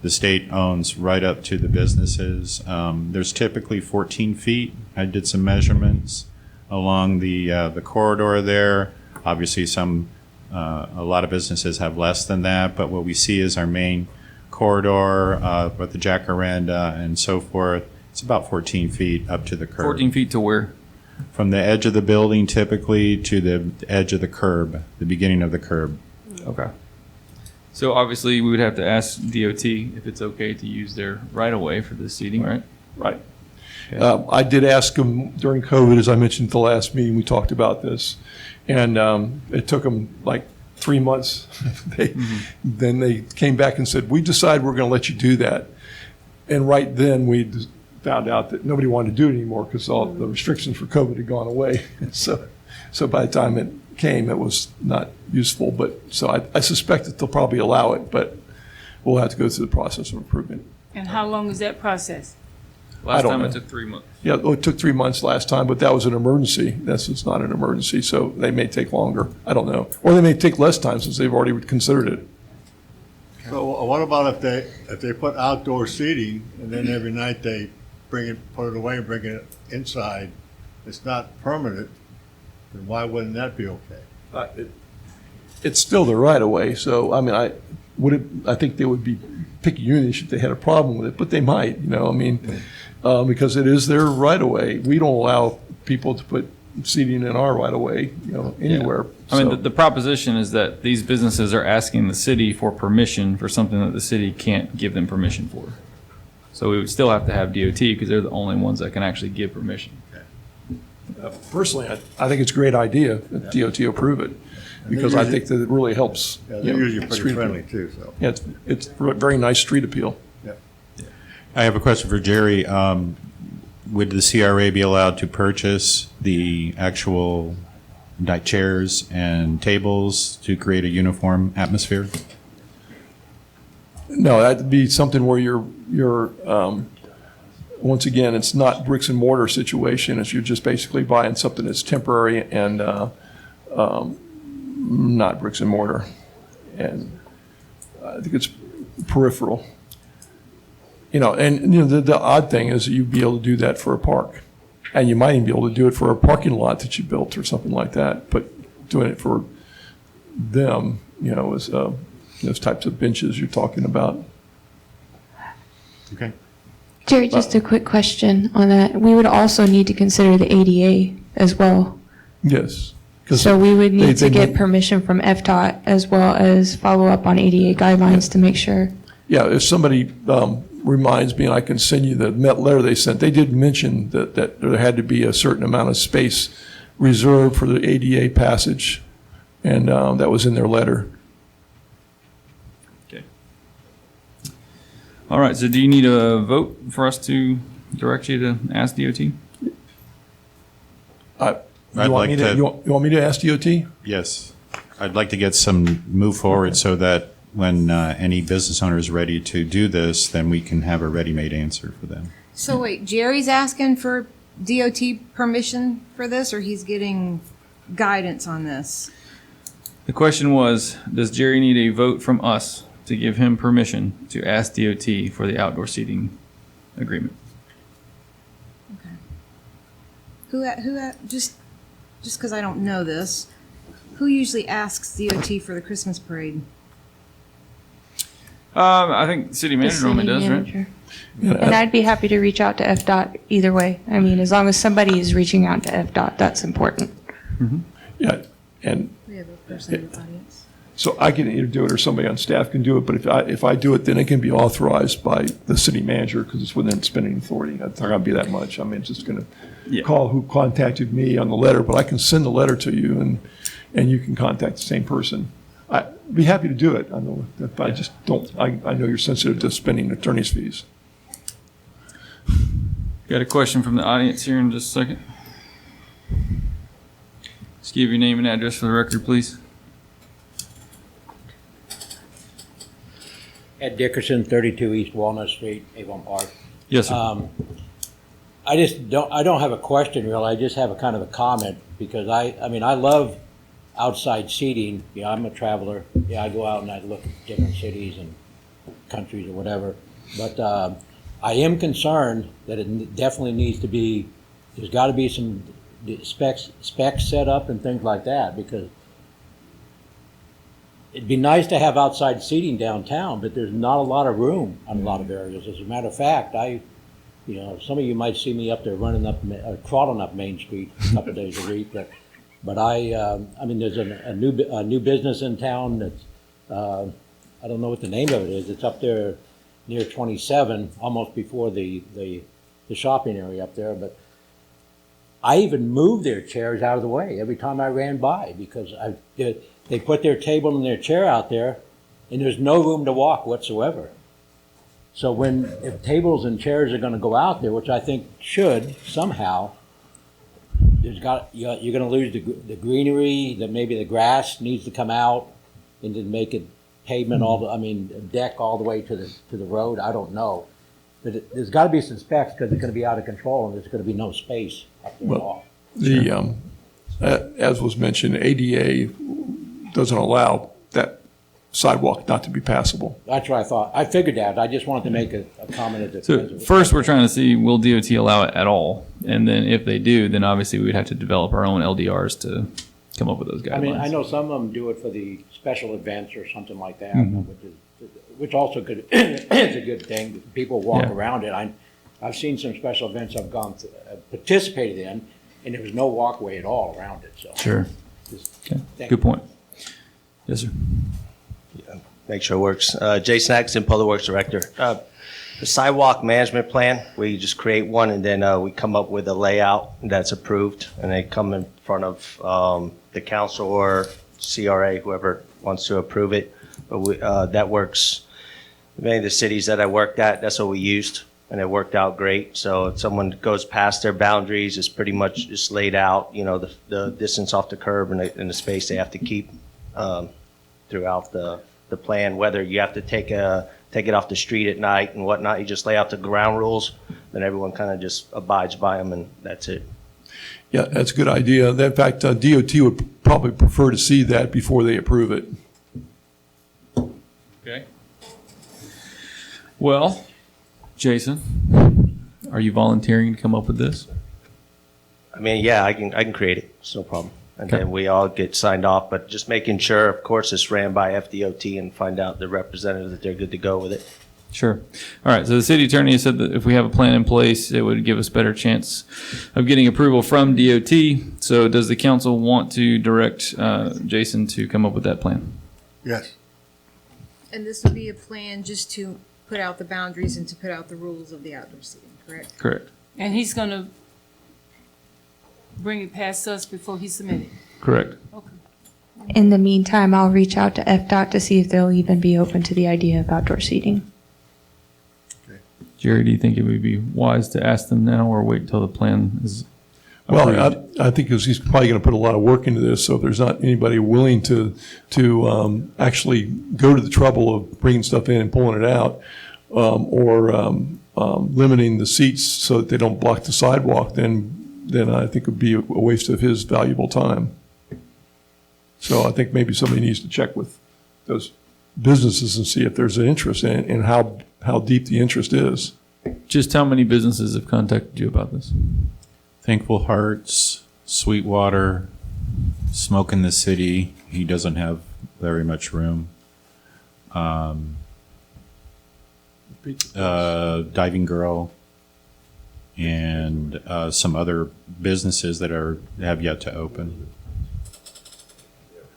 the state owns right up to the businesses. There's typically 14 feet. I did some measurements along the corridor there. Obviously, a lot of businesses have less than that, but what we see is our main corridor with the jacaranda and so forth. It's about 14 feet up to the curb. 14 feet to where? From the edge of the building typically to the edge of the curb, the beginning of the curb. Okay. So obviously, we would have to ask DOT if it's okay to use their right-of-way for this seating, right? Right. I did ask them during COVID, as I mentioned at the last meeting, we talked about this. And it took them like 3 months. Then they came back and said, we decide we're going to let you do that. And right then, we found out that nobody wanted to do it anymore because all the restrictions for COVID had gone away. So by the time it came, it was not useful. But so I suspect that they'll probably allow it, but we'll have to go through the process of improvement. And how long is that process? Last don't time know. it took 3 months. Yeah, well, it took 3 months last time, but that was an emergency. It's not an emergency, so they may take longer. I don't know. Or they may take less time since they've already considered it. So what about if they put outdoor seating and then every night they put it away and bring it inside? It's not permanent, then why wouldn't that be okay? It's still the right of way, so I mean, I think they would be picayunish if they had a problem with it, but they might, because it is their right of way. We don't allow people to put seating in our right of way, anywhere. I mean, So- the proposition is that these businesses are asking the city for permission for something that the city can't give them permission for. So we would still have to have DOT because they're the only ones that can actually give permission. Personally, I think it's a great idea that DOT approve it, because I think that it really helps. Yeah, you they're know, usually pretty street friendly appeal. too, so. Yeah, it's a very nice street appeal. Yeah. I have a question for Jerry. Would the CRA be allowed to purchase the actual chairs and tables to create a uniform atmosphere? No, that'd be something where you're once again, it's not bricks and mortar situation. It's you're just basically buying something that's temporary and not bricks and mortar. And I think it's peripheral. You know, and you know the odd thing is that you'd be able to do that for a park, and you might even be able to do it for a parking lot that you built or something like that. But doing it for them, you know, is those types of benches you're talking about. Okay. Jerry, just a quick question on that. We would also need to consider the ADA as well. Yes. 'Cause So we would need to they get need- permission from FDOT as well as follow up on ADA guidelines to make sure. Yeah, if somebody reminds me, and I can send you the letter they sent, they did mention that there had to be a certain amount of space reserved for the ADA passage, and that was in their letter. Okay. All right, so do you need a vote for us to direct you to ask DOT? I'd like to- You want me to ask DOT? Yes. I'd like to get some move forward so that when any business owner is ready to do this, then we can have a ready-made answer for them. So wait, Jerry's asking for DOT permission for this, or he's getting guidance on this? The question was, does Jerry need a vote from us to give him permission to ask DOT for the outdoor seating agreement? Just because I don't know this, who usually asks DOT for the Christmas parade? I think city the manager normally city does, right? manager. And I'd be happy to reach out to FDOT either way. I mean, as long as somebody is reaching out to FDOT, that's important. Yeah, and We have a person in the audience. so I can either do it or somebody on staff can do it, but if I do it, then it can be authorized by the city manager because it's within spending authority. It's not going to be that much. I mean, it's just going to Yeah. call who contacted me on the letter, but I can send the letter to you and you can contact the same person. I'd be happy to do it. I know, but I just don't, I know you're sensitive to spending attorney's fees. Got a question from the audience here in just a second. Just give your name and address for the record, please. Ed Dickerson, 32 East Walnut Street, Avon Park. Yes, sir. I don't have a question really. I just have a kind of a comment because I mean, I love outside seating. Yeah, I'm a traveler. Yeah, I go out and I look at different cities and countries or whatever. But I am concerned that it definitely needs to be, there's got to be some specs set up and things like that, because it'd be nice to have outside seating downtown, but there's not a lot of room on a lot of areas. As a matter of fact, some of you might see me up there running up, crawling up Main Street a couple days a week, but I mean, there's a new business in town that's, I don't know what the name of it is. It's up there near 27, almost before the shopping area up there, but I even moved their chairs out of the way every time I ran by because they put their table and their chair out there, and there's no room to walk whatsoever. So if tables and chairs are going to go out there, which I think should somehow, you're going to lose the greenery. That maybe the grass needs to come out and then make it pavement deck all the way to the road. I don't know, but there's got to be some specs because it's going to be out of control and there's going to be no space up there at all. As was mentioned, ADA doesn't allow that sidewalk not to be passable. That's what I thought. I figured that. I just wanted to make a comment. So first, we're trying to see, will DOT allow it at all? And then if they do, then obviously we would have to develop our own LDRs to come up with those guidelines. I mean, I know some of them do it for the special events or something like that, which also is a good thing. People walk around it. I've seen some special events I've participated in, and there was no walkway at all around it. So Sure. Okay. Good point. Yes, sir. Make sure it works. Jason Atkinson, Public Works Director. The sidewalk management plan, we just create one and then we come up with a layout that's approved, and they come in front of the council or CRA, whoever wants to approve it. But that works. Many of the cities that I worked at, that's what we used, and it worked out great. So if someone goes past their boundaries, it's pretty much just laid out, the distance off the curb and the space they have to keep throughout the plan, whether you have to take it off the street at night and whatnot. You just lay out the ground rules, then everyone kind of just abides by them, and that's it. Yeah, that's a good idea. In fact, DOT would probably prefer to see that before they approve it. Okay. Well, Jason, are you volunteering to come up with this? I mean, yeah, I can create it. It's no problem. And Okay. then we all get signed off, but just making sure, of course, it's ran by FDOT and find out the representative that they're good to go with it. Sure. All right. So the city attorney has said that if we have a plan in place, it would give us better chance of getting approval from DOT. So does the council want to direct Jason to come up with that plan? Yes. And this would be a plan just to put out the boundaries and to put out the rules of the outdoor seating, correct? Correct. And he's gonna bring it past us before he submit it? Correct. Okay. In the meantime, I'll reach out to FDOT to see if they'll even be open to the idea of outdoor seating. Jerry, do you think it would be wise to ask them now or wait until the plan is approved? Well, I think he's probably going to put a lot of work into this, so if there's not anybody willing to actually go to the trouble of bringing stuff in and pulling it out, or limiting the seats so that they don't block the sidewalk, then I think it would be a waste of his valuable time. So I think maybe somebody needs to check with those businesses and see if there's an interest and how deep the interest is. Just how many businesses have contacted you about this? Thankful Hearts, Sweetwater, Smoke in the City. He doesn't have very much room. Diving Girl, and some other businesses that have yet to open.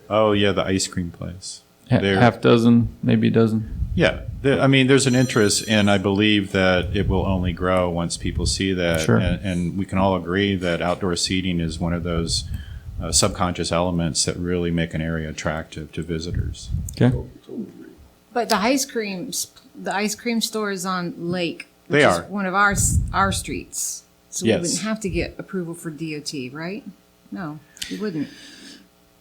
Oh yeah, the ice cream place. Half dozen, maybe a dozen. Yeah, I mean, there's an interest, and I believe that it will only grow once people see that. Sure. And we can all agree that outdoor seating is one of those subconscious elements that really make an area attractive to visitors. Okay. But the ice cream store is on Lake, which They is are. one of our streets. So we Yes. wouldn't have to get approval for DOT, right? No, we wouldn't.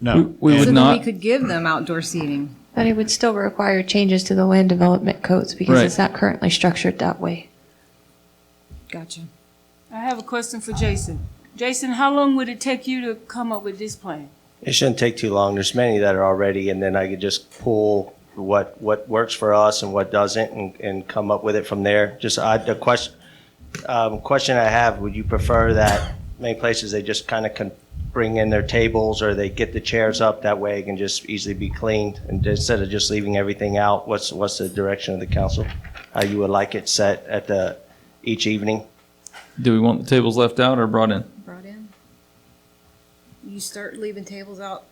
No, We So would then not. we could give them outdoor seating. But it would still require changes to the land development codes because Right. it's not currently structured that way. Gotcha. I have a question for Jason. Jason, how long would it take you to come up with this plan? It shouldn't take too long. There's many that are already, and then I could just pull what works for us and what doesn't, and come up with it from there. Just the question I have: would you prefer that many places they just kind of can bring in their tables, or they get the chairs up that way it can just easily be cleaned, and instead of just leaving everything out? What's the direction of the council? How you would like it set at each evening? Do we want the tables left out or brought in? Brought in. You start leaving tables out,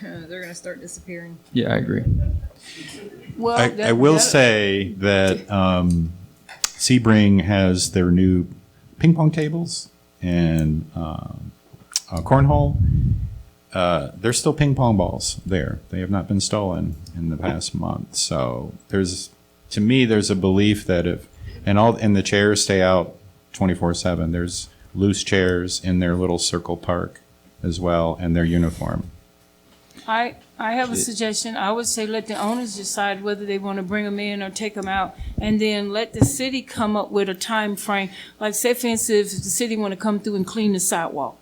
they're going to start disappearing. Yeah, I agree. Well, I will say that Sebring has their new ping pong tables and cornhole. There's still ping pong balls there. They have not been stolen in the past month. So to me, there's a belief that and the chairs stay out 24/7. There's loose chairs in their little circle park as well, and their uniform. I have a suggestion. I would say let the owners decide whether they want to bring them in or take them out, and then let the city come up with a time frame. Like, say, for instance, if the city want to come through and clean the sidewalk,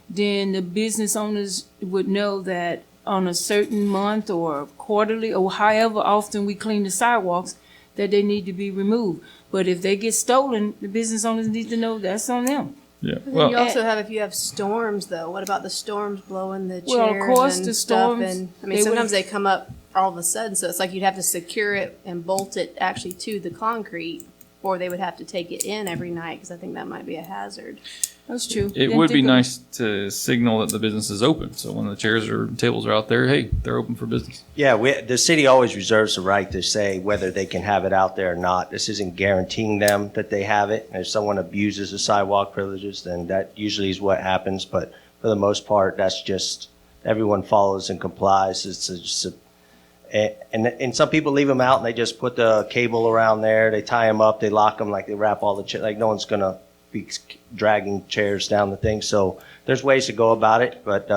then the business owners would know that on a certain month or quarterly or however often we clean the sidewalks, that they need to be removed. But if they get stolen, the business owners need to know that's on them. Yeah. But then Well, you also have, if you have storms, though, what about the storms blowing the chairs Well, of course, and the stuff? storms, And I mean, they sometimes would've- they come up all of a sudden, so it's like you'd have to secure it and bolt it actually to the concrete, or they would have to take it in every night because I think that might be a hazard. That's true. It Didn't would be think of- nice to signal that the business is open. So when the chairs or tables are out there, hey, they're open for business. Yeah, the city always reserves the right to say whether they can have it out there or not. This isn't guaranteeing them that they have it. And if someone abuses the sidewalk privileges, then that usually is what happens. But for the most part, that's just, everyone follows and complies. And some people leave them out and they just put the cable around there. They tie them up, they lock them, like they wrap all the, like no one's going to be dragging chairs down the thing. So there's ways to go about it, but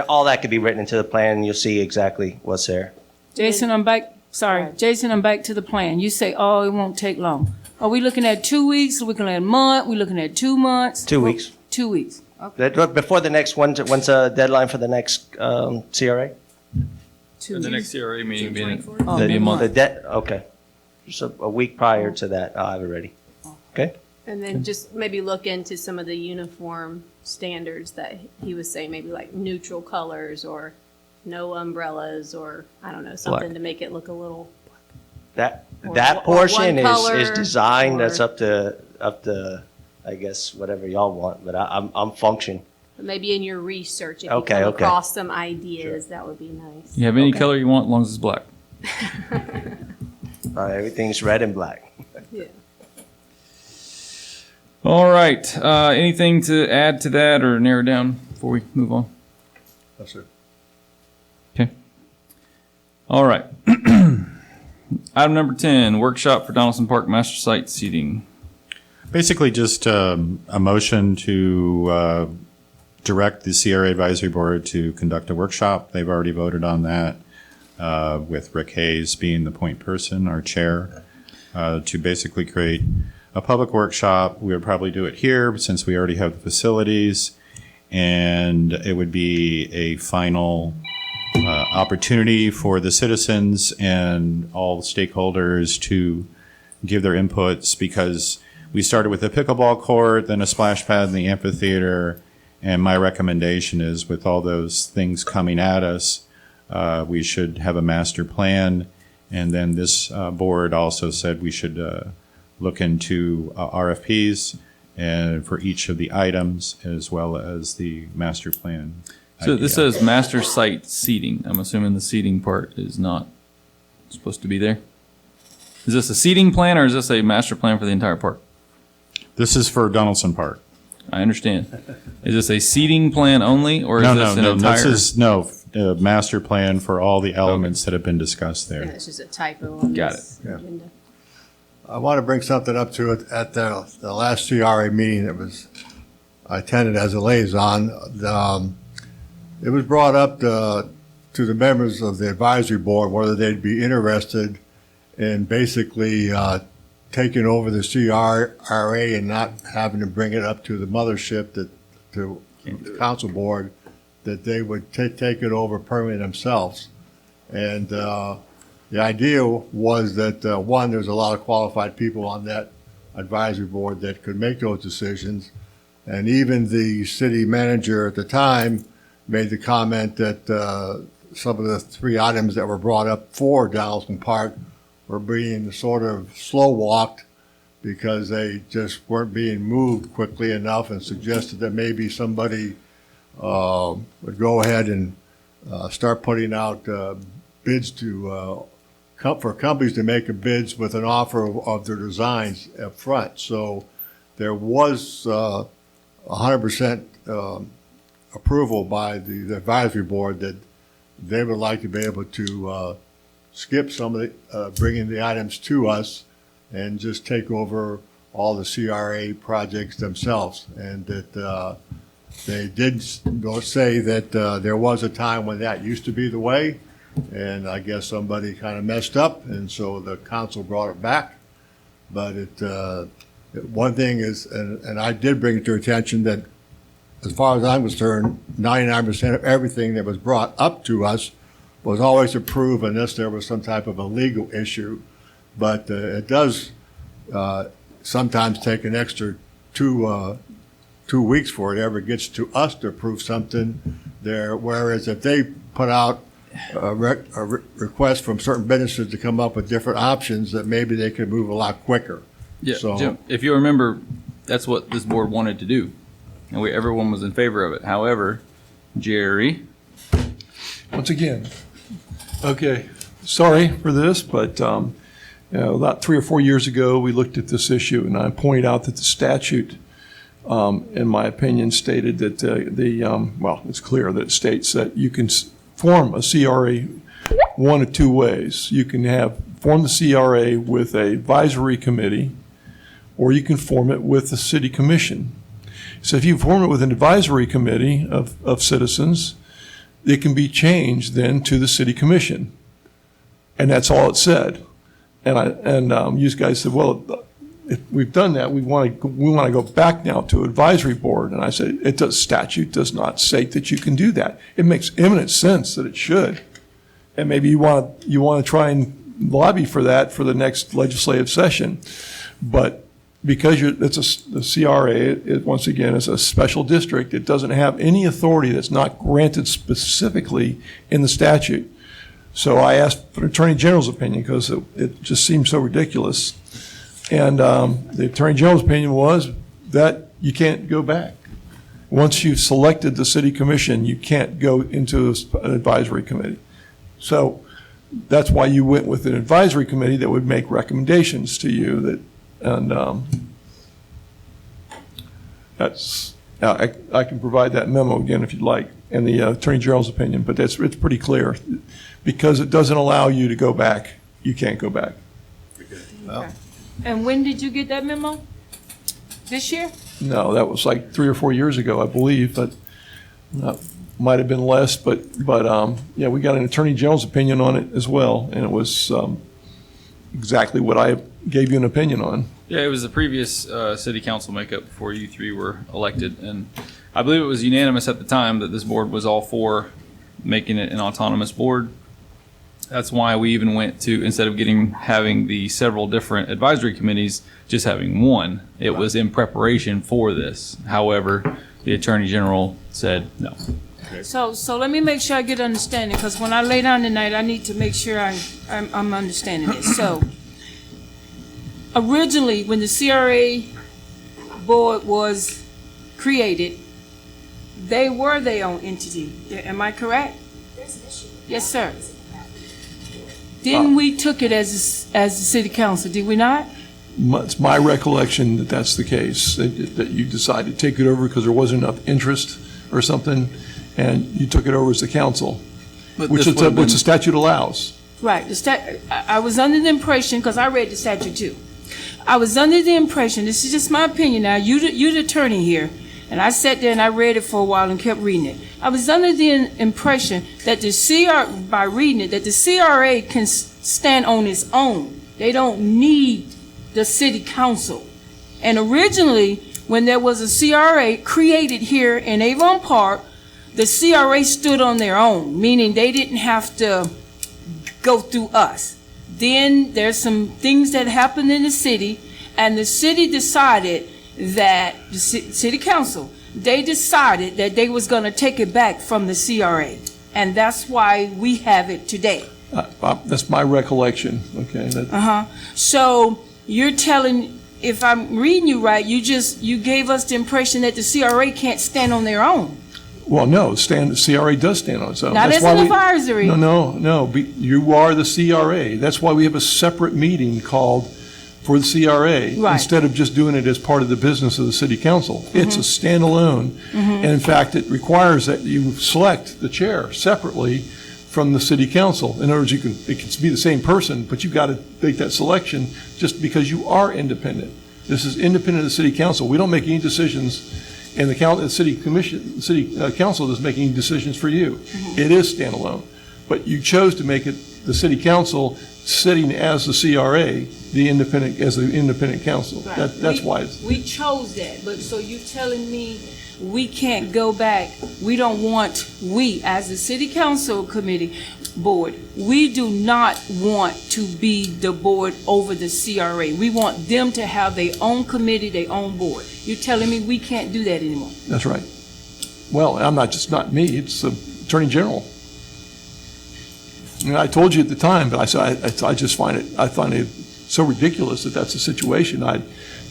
all that could be written into the plan, and you'll see exactly what's there. Jason, I'm back. Sorry, Jason, I'm back to the plan. You say, oh, it won't take long. Are we looking at 2 weeks? Are we looking at a month? We looking at 2 months? 2 weeks. 2 weeks. Before the next one, when's a deadline for the next CRA? The next CRA meeting being Oh, be a month. Okay. Just a week prior to that, I'll have it ready. Okay? And then just maybe look into some of the uniform standards that he was saying, maybe like neutral colors or no umbrellas or, I don't know, something to make it look a little. That Or portion one is color, designed. or- That's up to, I guess, whatever y'all want, but I'm function. But maybe in your research, if Okay, you come okay. across some ideas, that would be nice. You have any color you want, as long as it's black. Everything's red and black. Yeah. All right. Anything to add to that or narrow down before we move on? That's it. Okay. All right. Item number 10, workshop for Donaldson Park master site seating. Basically, just a motion to direct the CRA Advisory Board to conduct a workshop. They've already voted on that, with Rick Hayes being the point person, our chair, to basically create a public workshop. We would probably do it here since we already have the facilities, and it would be a final opportunity for the citizens and all stakeholders to give their inputs, because we started with a pickleball court, then a splash pad in the amphitheater, and my recommendation is, with all those things coming at us, we should have a master plan. And then this board also said we should look into RFPs and for each of the items, as well as the master plan. So this idea. says master site seating. I'm assuming the seating part is not supposed to be there. Is this a seating plan or is this a master plan for the entire park? This is for Donaldson Park. I understand. Is this a seating plan only, or is No, this an no, entire? this is, a master plan for all the elements that have been discussed there. That's just a typo on Got this it. Yeah. agenda. I want to bring something up to it. At the last CRA meeting that I attended as a liaison, it was brought up to the members of the advisory board whether they'd be interested in basically taking over the CRA and not having to bring it up to the mothership, to the council board, that they would take it over permanently themselves. And the idea was that, one, there's a lot of qualified people on that advisory board that could make those decisions. And even the city manager at the time made the comment that some of the 3 items that were brought up for Donaldson Park were being sort of slow walked because they just weren't being moved quickly enough, and suggested that maybe somebody would go ahead and start putting out bids for companies to make bids with an offer of their designs up front. So there was 100% approval by the advisory board that they would like to be able to skip some of the, bringing the items to us and just take over all the CRA projects themselves. And that they did say that there was a time when that used to be the way, and I guess somebody kind of messed up, and so the council brought it back. But one thing is, and I did bring it to attention, that as far as I'm concerned, 99% of everything that was brought up to us was always approved unless there was some type of a legal issue. But it does sometimes take an extra 2 weeks before it ever gets to us to approve something there. Whereas if they put out a request from certain businesses to come up with different options, that maybe they could move a lot quicker. Yeah, So- Jim, if you remember, that's what this board wanted to do. And everyone was in favor of it. However, Jerry, Once again, okay, sorry for this, but about 3 or 4 years ago, we looked at this issue, and I pointed out that the statute, in my opinion, stated that well, it's clear that it states that you can form a CRA one of two ways. You can form the CRA with an advisory committee, or you can form it with the city commission. So if you form it with an advisory committee of citizens, it can be changed then to the city commission. And that's all it said. And you guys said, well, if we've done that, we want to go back now to advisory board. And I said, statute does not say that you can do that. It makes eminent sense that it should. And maybe you want to try and lobby for that for the next legislative session. But because the CRA, once again, is a special district, it doesn't have any authority that's not granted specifically in the statute. So I asked for the Attorney General's opinion because it just seemed so ridiculous. And the Attorney General's opinion was that you can't go back. Once you've selected the city commission, you can't go into an advisory committee. So that's why you went with an advisory committee that would make recommendations to you that's, I can provide that memo again if you'd like, and the Attorney General's opinion, but it's pretty clear. Because it doesn't allow you to go back, you can't go back. Okay. And when did you get that memo? This year? No, that was like 3 or 4 years ago, I believe, but might have been less, but yeah, we got an Attorney General's opinion on it as well, and it was exactly what I gave you an opinion on. yeah, it was the previous city council makeup before you three were elected. And I believe it was unanimous at the time that this board was all for making it an autonomous board. That's why we even went to, instead of having the several different advisory committees, just having one. It was in preparation for this. However, the Attorney General said no. So let me make sure I get understanding, because when I lay down tonight, I need to make sure I'm understanding this. So originally, when the CRA board was created, they were their own entity. Am I correct? Yes, sir. Then we took it as the city council, did we not? It's my recollection that that's the case, that you decided to take it over because there wasn't enough interest or something, and you took it over as the council, which the statute allows. Right. I was under the impression, because I read the statute too. I was under the impression, this is just my opinion now, you're the attorney here, and I sat there and I read it for a while and kept reading it. I was under the impression that by reading it, that the CRA can stand on its own. They don't need the city council. And originally, when there was a CRA created here in Avon Park, the CRA stood on their own, meaning they didn't have to go through us. Then there's some things that happened in the city, and the city decided that, the city council, they decided that they was gonna take it back from the CRA. And that's why we have it today. That's my recollection, okay? So you're telling, if I'm reading you right, you gave us the impression that the CRA can't stand on their own. Well, no, the CRA does stand on its own. Not as an advisory. No, you are the CRA. That's why we have a separate meeting called for the CRA, right, instead of just doing it as part of the business of the city council. Mm-hmm. It's a standalone, and in fact, it requires that you select the chair separately from the city council. In other words, it can be the same person, but you've got to make that selection just because you are independent. This is independent of the city council. We don't make any decisions, and the city council is making decisions for you. Mm-hmm. It is standalone, but you chose to make it the city council sitting as the CRA, the independent council. Right. That's why we chose that. But so you're telling me we can't go back? We don't want, we as the city council committee board, we do not want to be the board over the CRA. We want them to have their own committee, their own board. You're telling me we can't do that anymore? That's right. Well, not me, it's the Attorney General. I told you at the time, but I just find it so ridiculous that that's the situation.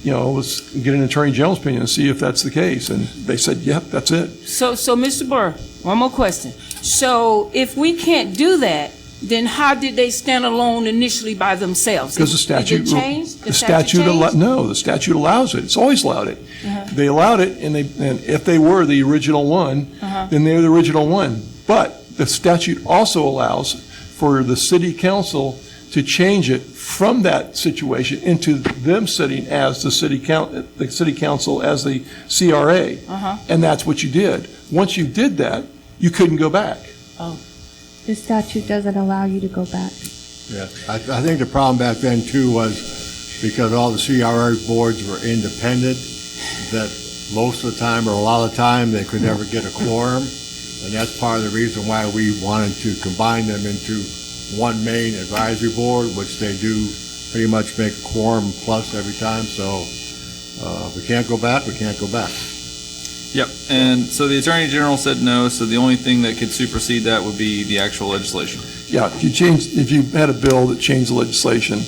let's get an Attorney General's opinion and see if that's the case. And they said, yep, that's it. So, Mr. Burr, one more question. So if we can't do that, then how did they stand alone initially by themselves? Because the statute. Did it change? The statute no, the statute allows it. It's always allowed it. They allowed it, and if they were the original one, then they're the original one. But the statute also allows for the city council to change it from that situation into them sitting as the city council as the CRA. And that's what you did. Once you did that, you couldn't go back. Oh. The statute doesn't allow you to go back. Yeah, I think the problem back then too was because all the CRA boards were independent, that most of the time or a lot of the time they could never get a quorum. And that's part of the reason why we wanted to combine them into one main advisory board, which they do pretty much make a quorum plus every time. So if we can't go back, we can't go back. Yep, and so the Attorney General said no, so the only thing that could supersede that would be the actual legislation. Yeah, if you had a bill that changed the legislation,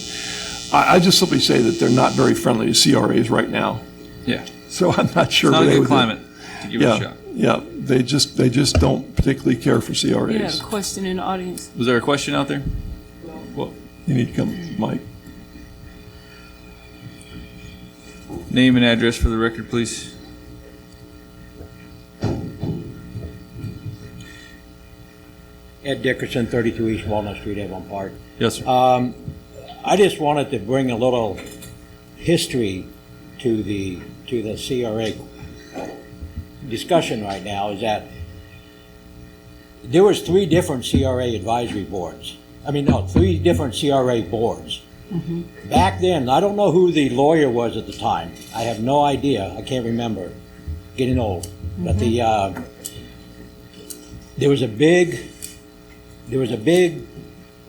I just simply say that they're not very friendly to CRAs right now. Yeah. So I'm not sure. It's not a good climate to give it a shot. Yeah, they just don't particularly care for CRAs. We had a question in the audience. Was there a question out there? Well, you need to come, Mike. Name and address for the record, please. Ed Dickerson, 32 East Walnut Street, Avon Park. Yes, sir. I just wanted to bring a little history to the CRA discussion right now. Is that there was 3 different CRA advisory boards. 3 different CRA boards. Back then, I don't know who the lawyer was at the time. I have no idea. I can't remember. Getting old. But there was a big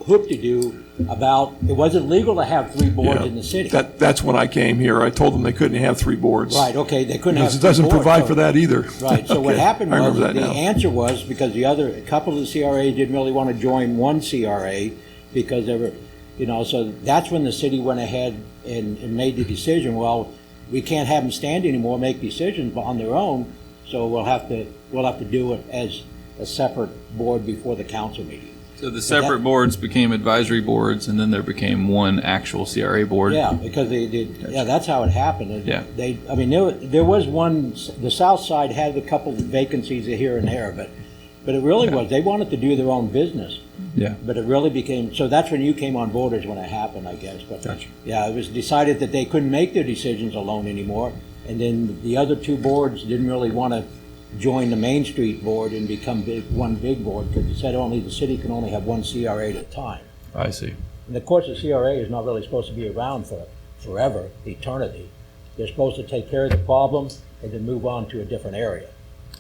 hoop-de-doo about it wasn't legal to have 3 boards in the city. That's when I came here. I told them they couldn't have 3 boards. Right, okay, they couldn't have 3 boards. It doesn't provide for that either. Right, so Okay, what happened I was, remember that the now. answer was, because a couple of the CRAs didn't really want to join one CRA because they were, so that's when the city went ahead and made the decision, well, we can't have them stand anymore, make decisions on their own, so we'll have to do it as a separate board before the council meeting. So the separate boards became advisory boards, and then there became one actual CRA board. Yeah, because that's how it happened. Yeah. There was one. The South Side had a couple of vacancies here and there, but it really was they wanted to do their own business. Yeah. But it really became so. That's when you came on board, is when it happened, I guess. But Gotcha. yeah, it was decided that they couldn't make their decisions alone anymore, and then the other 2 boards didn't really want to join the Main Street board and become one big board, because it said only the city can only have one CRA at a time. I see. And of course, the CRA is not really supposed to be around for forever, eternity. They're supposed to take care of the problem and then move on to a different area.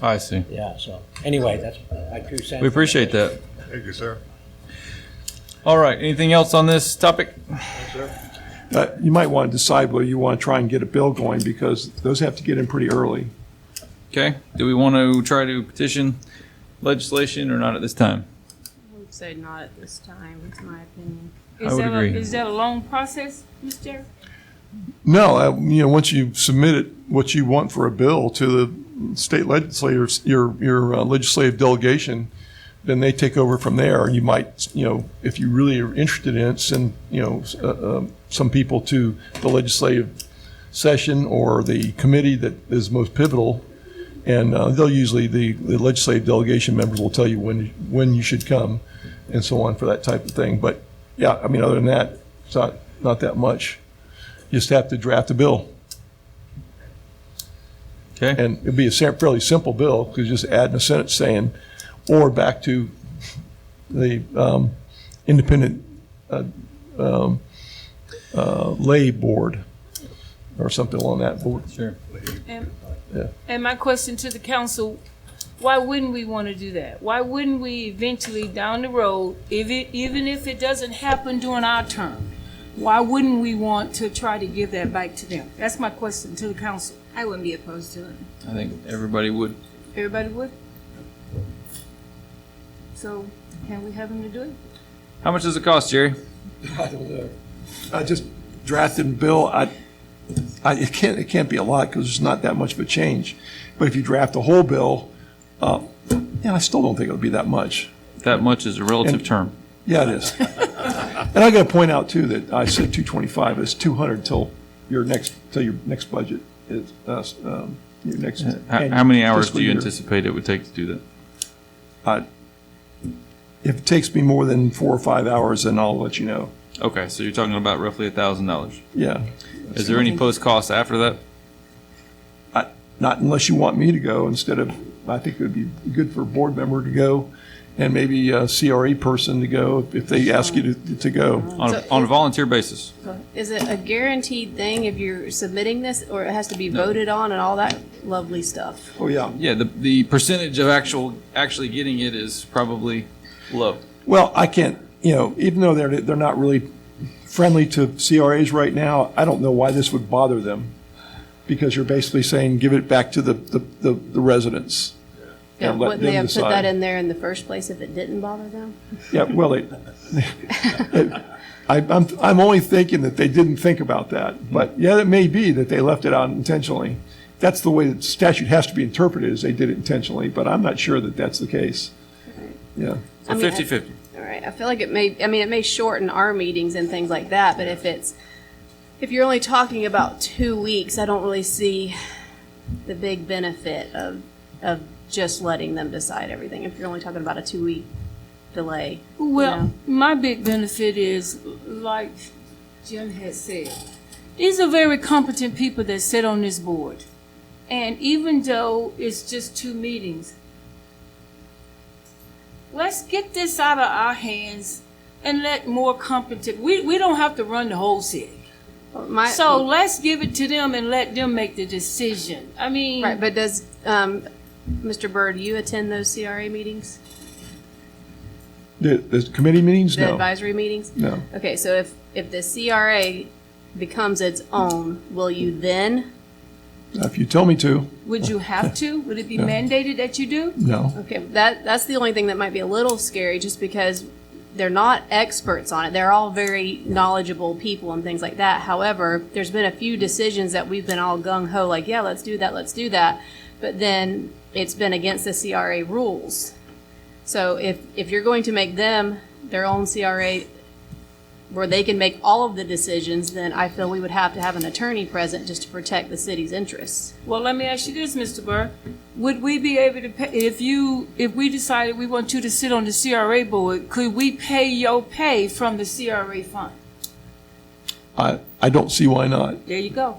I see. Yeah, so anyway, that's my 2 cents. We appreciate that. Thank you, sir. All right, anything else on this topic? You might want to decide whether you want to try and get a bill going, because those have to get in pretty early. Okay, do we want to try to petition legislation or not at this time? I would say not at this time, it's my opinion. I would agree. Is that a long process, Ms. Jerry? No, once you submit it, what you want for a bill to the state legislators, your legislative delegation, then they take over from there. You might, if you really are interested in it, send, some people to the legislative session or the committee that is most pivotal. And they'll usually, the legislative delegation members will tell you when you should come and so on for that type of thing. But yeah, other than that, it's not that much. You just have to draft a bill. Okay. And it'd be a fairly simple bill, because just add in a sentence saying, or back to the independent lay board or something along that board. Sure. And my question to the council, why wouldn't we want to do that? Why wouldn't we eventually down the road, even if it doesn't happen during our term, why wouldn't we want to try to give that back to them? That's my question to the council. I wouldn't be opposed to it. I think everybody would. Everybody would? So can we have them to do it? How much does it cost, Jerry? I don't know. I just drafted a bill. I It can't be a lot because there's not that much of a change. But if you draft the whole bill, I still don't think it'll be that much. That much is a relative term. Yeah, it is. And I got to point out too that I said 225. It's 200 till your next budget is your next. How many hours fiscal do you year. anticipate it would take to do that? If it takes me more than 4 or 5 hours, then I'll let you know. Okay, so you're talking about roughly $1,000. Yeah. Is there any post cost after that? Not unless you want me to go instead of, I think it would be good for a board member to go and maybe a CRA person to go if they ask you to go. On a volunteer basis? Is it a guaranteed thing if you're submitting this, or it has to be voted on and all that lovely stuff? Oh, yeah. Yeah, the percentage of actually getting it is probably low. Well, I can't, even though they're not really friendly to CRAs right now, I don't know why this would bother them. Because you're basically saying, give it back to the residents. Yeah, and let wouldn't they them have put that decide. in there in the first place if it didn't bother them? Yeah, well, I'm only thinking that they didn't think about that. But yeah, it may be that they left it out intentionally. That's the way the statute has to be interpreted, is they did it intentionally, but I'm not sure that that's the case. Yeah. So 50-50. All right, I feel like it may shorten our meetings and things like that, but if you're only talking about 2 weeks, I don't really see the big benefit of just letting them decide everything. If you're only talking about a 2-week delay. Well, my big benefit is, like Jim had said, these are very competent people that sit on this board. And even though it's just 2 meetings, let's get this out of our hands and let more competent, we don't have to run the whole city. So let's give it to them and let them make the decision. I mean. Right, but does, Mr. Byrd, you attend those CRA meetings? The committee meetings? The No. advisory meetings? No. Okay, so if the CRA becomes its own, will you then? If you tell me to, Would you have to? Would it be No. mandated that you do? no. Okay, that's the only thing that might be a little scary, just because they're not experts on it. They're all very knowledgeable people and things like that. However, there's been a few decisions that we've been all gung-ho, like, yeah, let's do that. But then it's been against the CRA rules. So if you're going to make them their own CRA where they can make all of the decisions, then I feel we would have to have an attorney present just to protect the city's interests. Well, let me ask you this, Mr. Burr. Would we be able to pay, if we decided we want you to sit on the CRA board, could we pay your pay from the CRA fund? I don't see why not. There you go.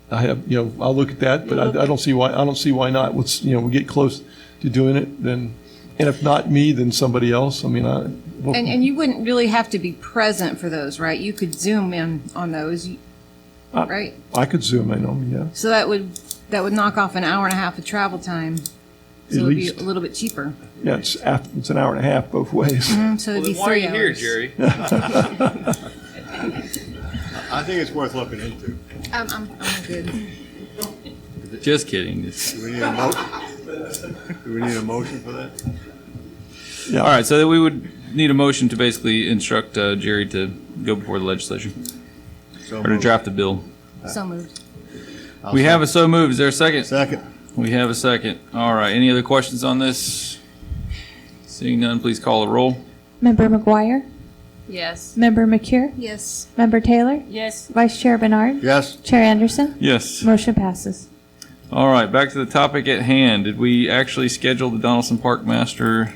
I have, I'll look at that, but I don't see why not. Let's, we get close to doing it, then, and if not me, then somebody else. I mean, And you wouldn't really have to be present for those, right? You could Zoom in on those, right? I could Zoom in on them, yeah. So that would knock off an hour and a half of travel time. So At it would be least. a little bit cheaper. Yeah, it's an hour and a half both ways. So it'd be Well, then why are 3 you hours. here, Jerry? I think it's worth looking into. I'm good. Just kidding. Do we need a motion for that? Yeah. All right, so we would need a motion to basically instruct Jerry to go before the legislature So or to moved. draft a bill. So moved. We have a so moved. Is there a second? Second. We have a second. All right. Any other questions on this? Seeing none, please call the roll. Member McGuire? Yes. Member McCure? Yes. Member Taylor? Yes. Vice Chair Bernard? Yes. Chair Anderson? Yes. Motion passes. All right. Back to the topic at hand. Did we actually schedule the Donaldson Park Master,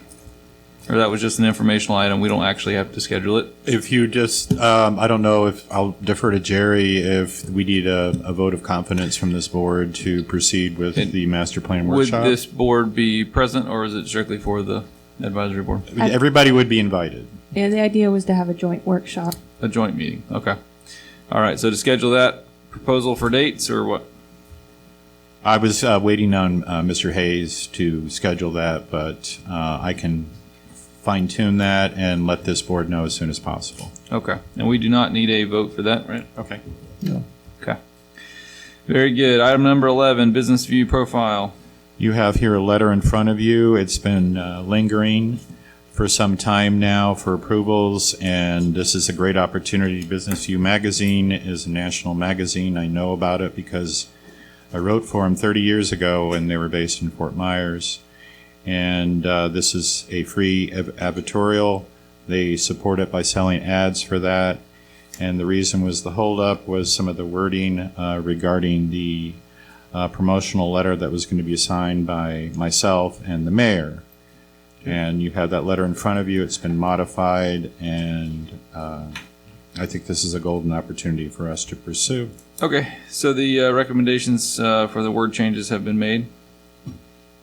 or that was just an informational item? We don't actually have to schedule it. If you just, I don't know if, I'll defer to Jerry if we need a vote of confidence from this board to proceed with the master plan Would workshop. this board be present, or is it strictly for the advisory board? Everybody would be invited. Yeah, the idea was to have a joint workshop. A joint meeting. Okay. All right. So to schedule that, proposal for dates or what? I was waiting on Mr. Hayes to schedule that, but I can fine tune that and let this board know as soon as possible. Okay. And we do not need a vote for that, right? Okay. No. Okay. Very good. Item number 11, business view profile. You have here a letter in front of you. It's been lingering for some time now for approvals, and this is a great opportunity. Business View Magazine is a national magazine. I know about it because I wrote for them 30 years ago when they were based in Fort Myers. And this is a free advertorial. They support it by selling ads for that. And the reason was the holdup was some of the wording regarding the promotional letter that was going to be signed by myself and the mayor. And you have that letter in front of you. It's been modified, and I think this is a golden opportunity for us to pursue. Okay, so the recommendations for the word changes have been made.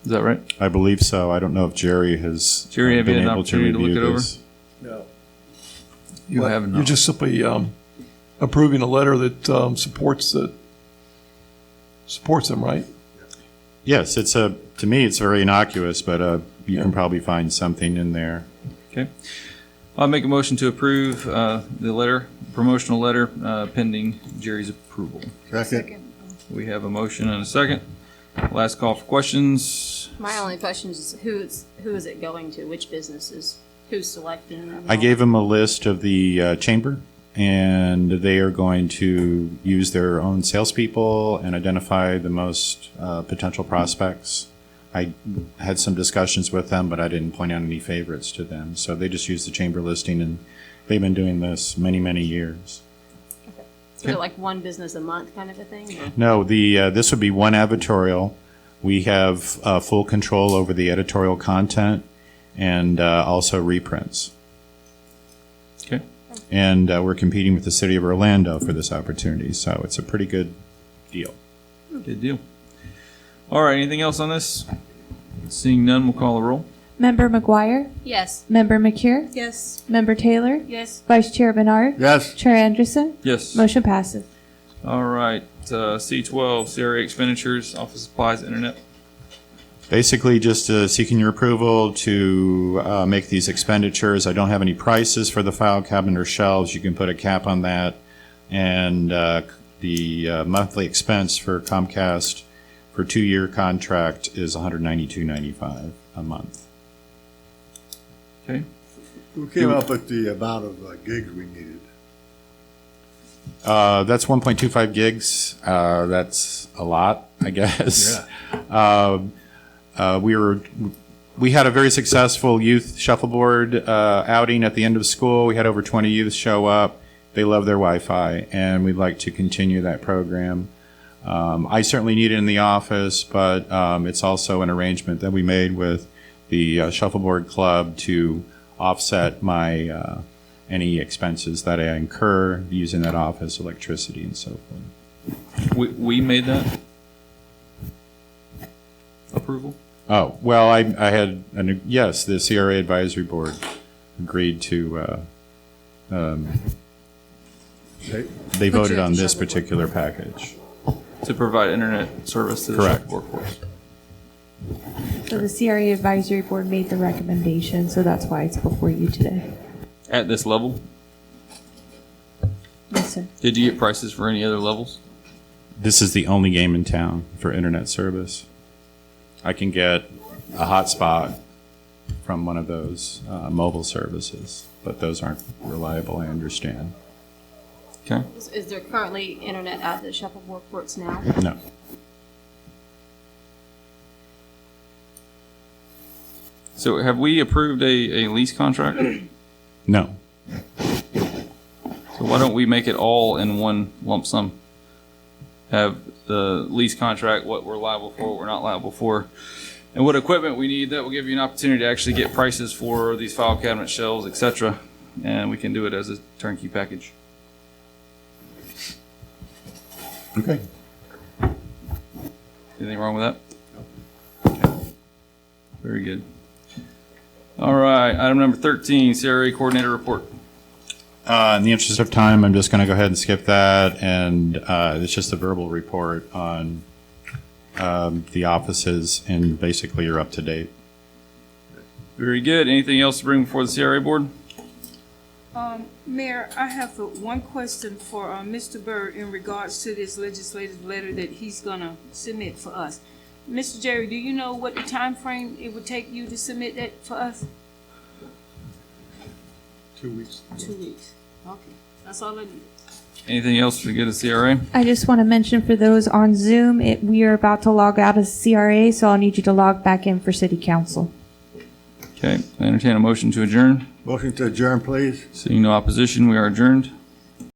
Is that right? I believe so. I don't know if Jerry has Jerry, have you been had an able to opportunity to look review it over? this. No. You have not. You're just simply approving a letter that supports them, right? Yes, to me, it's very innocuous, but you can probably find something in there. Okay. I'll make a motion to approve the letter, promotional letter, pending Jerry's approval. Second. We have a motion and a second. Last call for questions. My only question is who is it going to? Which businesses? Who's selecting them? I gave them a list of the chamber, and they are going to use their own salespeople and identify the most potential prospects. I had some discussions with them, but I didn't point out any favorites to them. So they just use the chamber listing, and they've been doing this many, many years. So they're like one business a month kind of a thing? Or? No, this would be one advertorial. We have full control over the editorial content and also reprints. Okay. And we're competing with the city of Orlando for this opportunity, so it's a pretty good deal. Good deal. All right, anything else on this? Seeing none, we'll call the roll. Member McGuire? Yes. Member McCure? Yes. Member Taylor? Yes. Vice Chair Bernard? Yes. Chair Anderson? Yes. Motion passes. All right, C12, CRA expenditures, office supplies, internet. Basically, just seeking your approval to make these expenditures. I don't have any prices for the file cabinet or shelves. You can put a cap on that. And the monthly expense for Comcast for 2-year contract is $192.95 a month. Okay. Who came up with the amount of gigs we needed? That's 1.25 gigs. That's a lot, I guess. Yeah. We had a very successful youth shuffleboard outing at the end of school. We had over 20 youth show up. They love their Wi-Fi, and we'd like to continue that program. I certainly need it in the office, but it's also an arrangement that we made with the shuffleboard club to offset my any expenses that I incur using that office, electricity, and so forth. We made that approval? Oh, well, I had, yes, the CRA Advisory Board agreed to, they voted on this particular package. To provide internet service to the Correct. workforce. So the CRA Advisory Board made the recommendation, so that's why it's before you today. At this level? Yes, sir. Did you get prices for any other levels? This is the only game in town for internet service. I can get a hotspot from one of those mobile services, but those aren't reliable, I understand. Okay. Is there currently internet at the shuffleboard courts now? No. So have we approved a lease contract? No. So why don't we make it all in one lump sum? Have the lease contract, what we're liable for, what we're not liable for, and what equipment we need. That will give you an opportunity to actually get prices for these file cabinet shelves, etc. And we can do it as a turnkey package. Okay. Anything wrong with that? Okay. Very good. All right, item number 13, CRA coordinator report. In the interest of time, I'm just going to go ahead and skip that, and it's just a verbal report on the offices, and basically you're up to date. Very good. Anything else to bring before the CRA board? Mayor, I have one question for Mr. Byrd in regards to this legislative letter that he's gonna submit for us. Mr. Jerry, do you know what the time frame it would take you to submit that for us? 2 weeks. 2 weeks. Okay, that's all I need. Anything else to get a CRA? I just want to mention for those on Zoom, we are about to log out of CRA, so I'll need you to log back in for city council. Okay, I entertain a motion to adjourn. Motion to adjourn, please. Seeing no opposition, we are adjourned.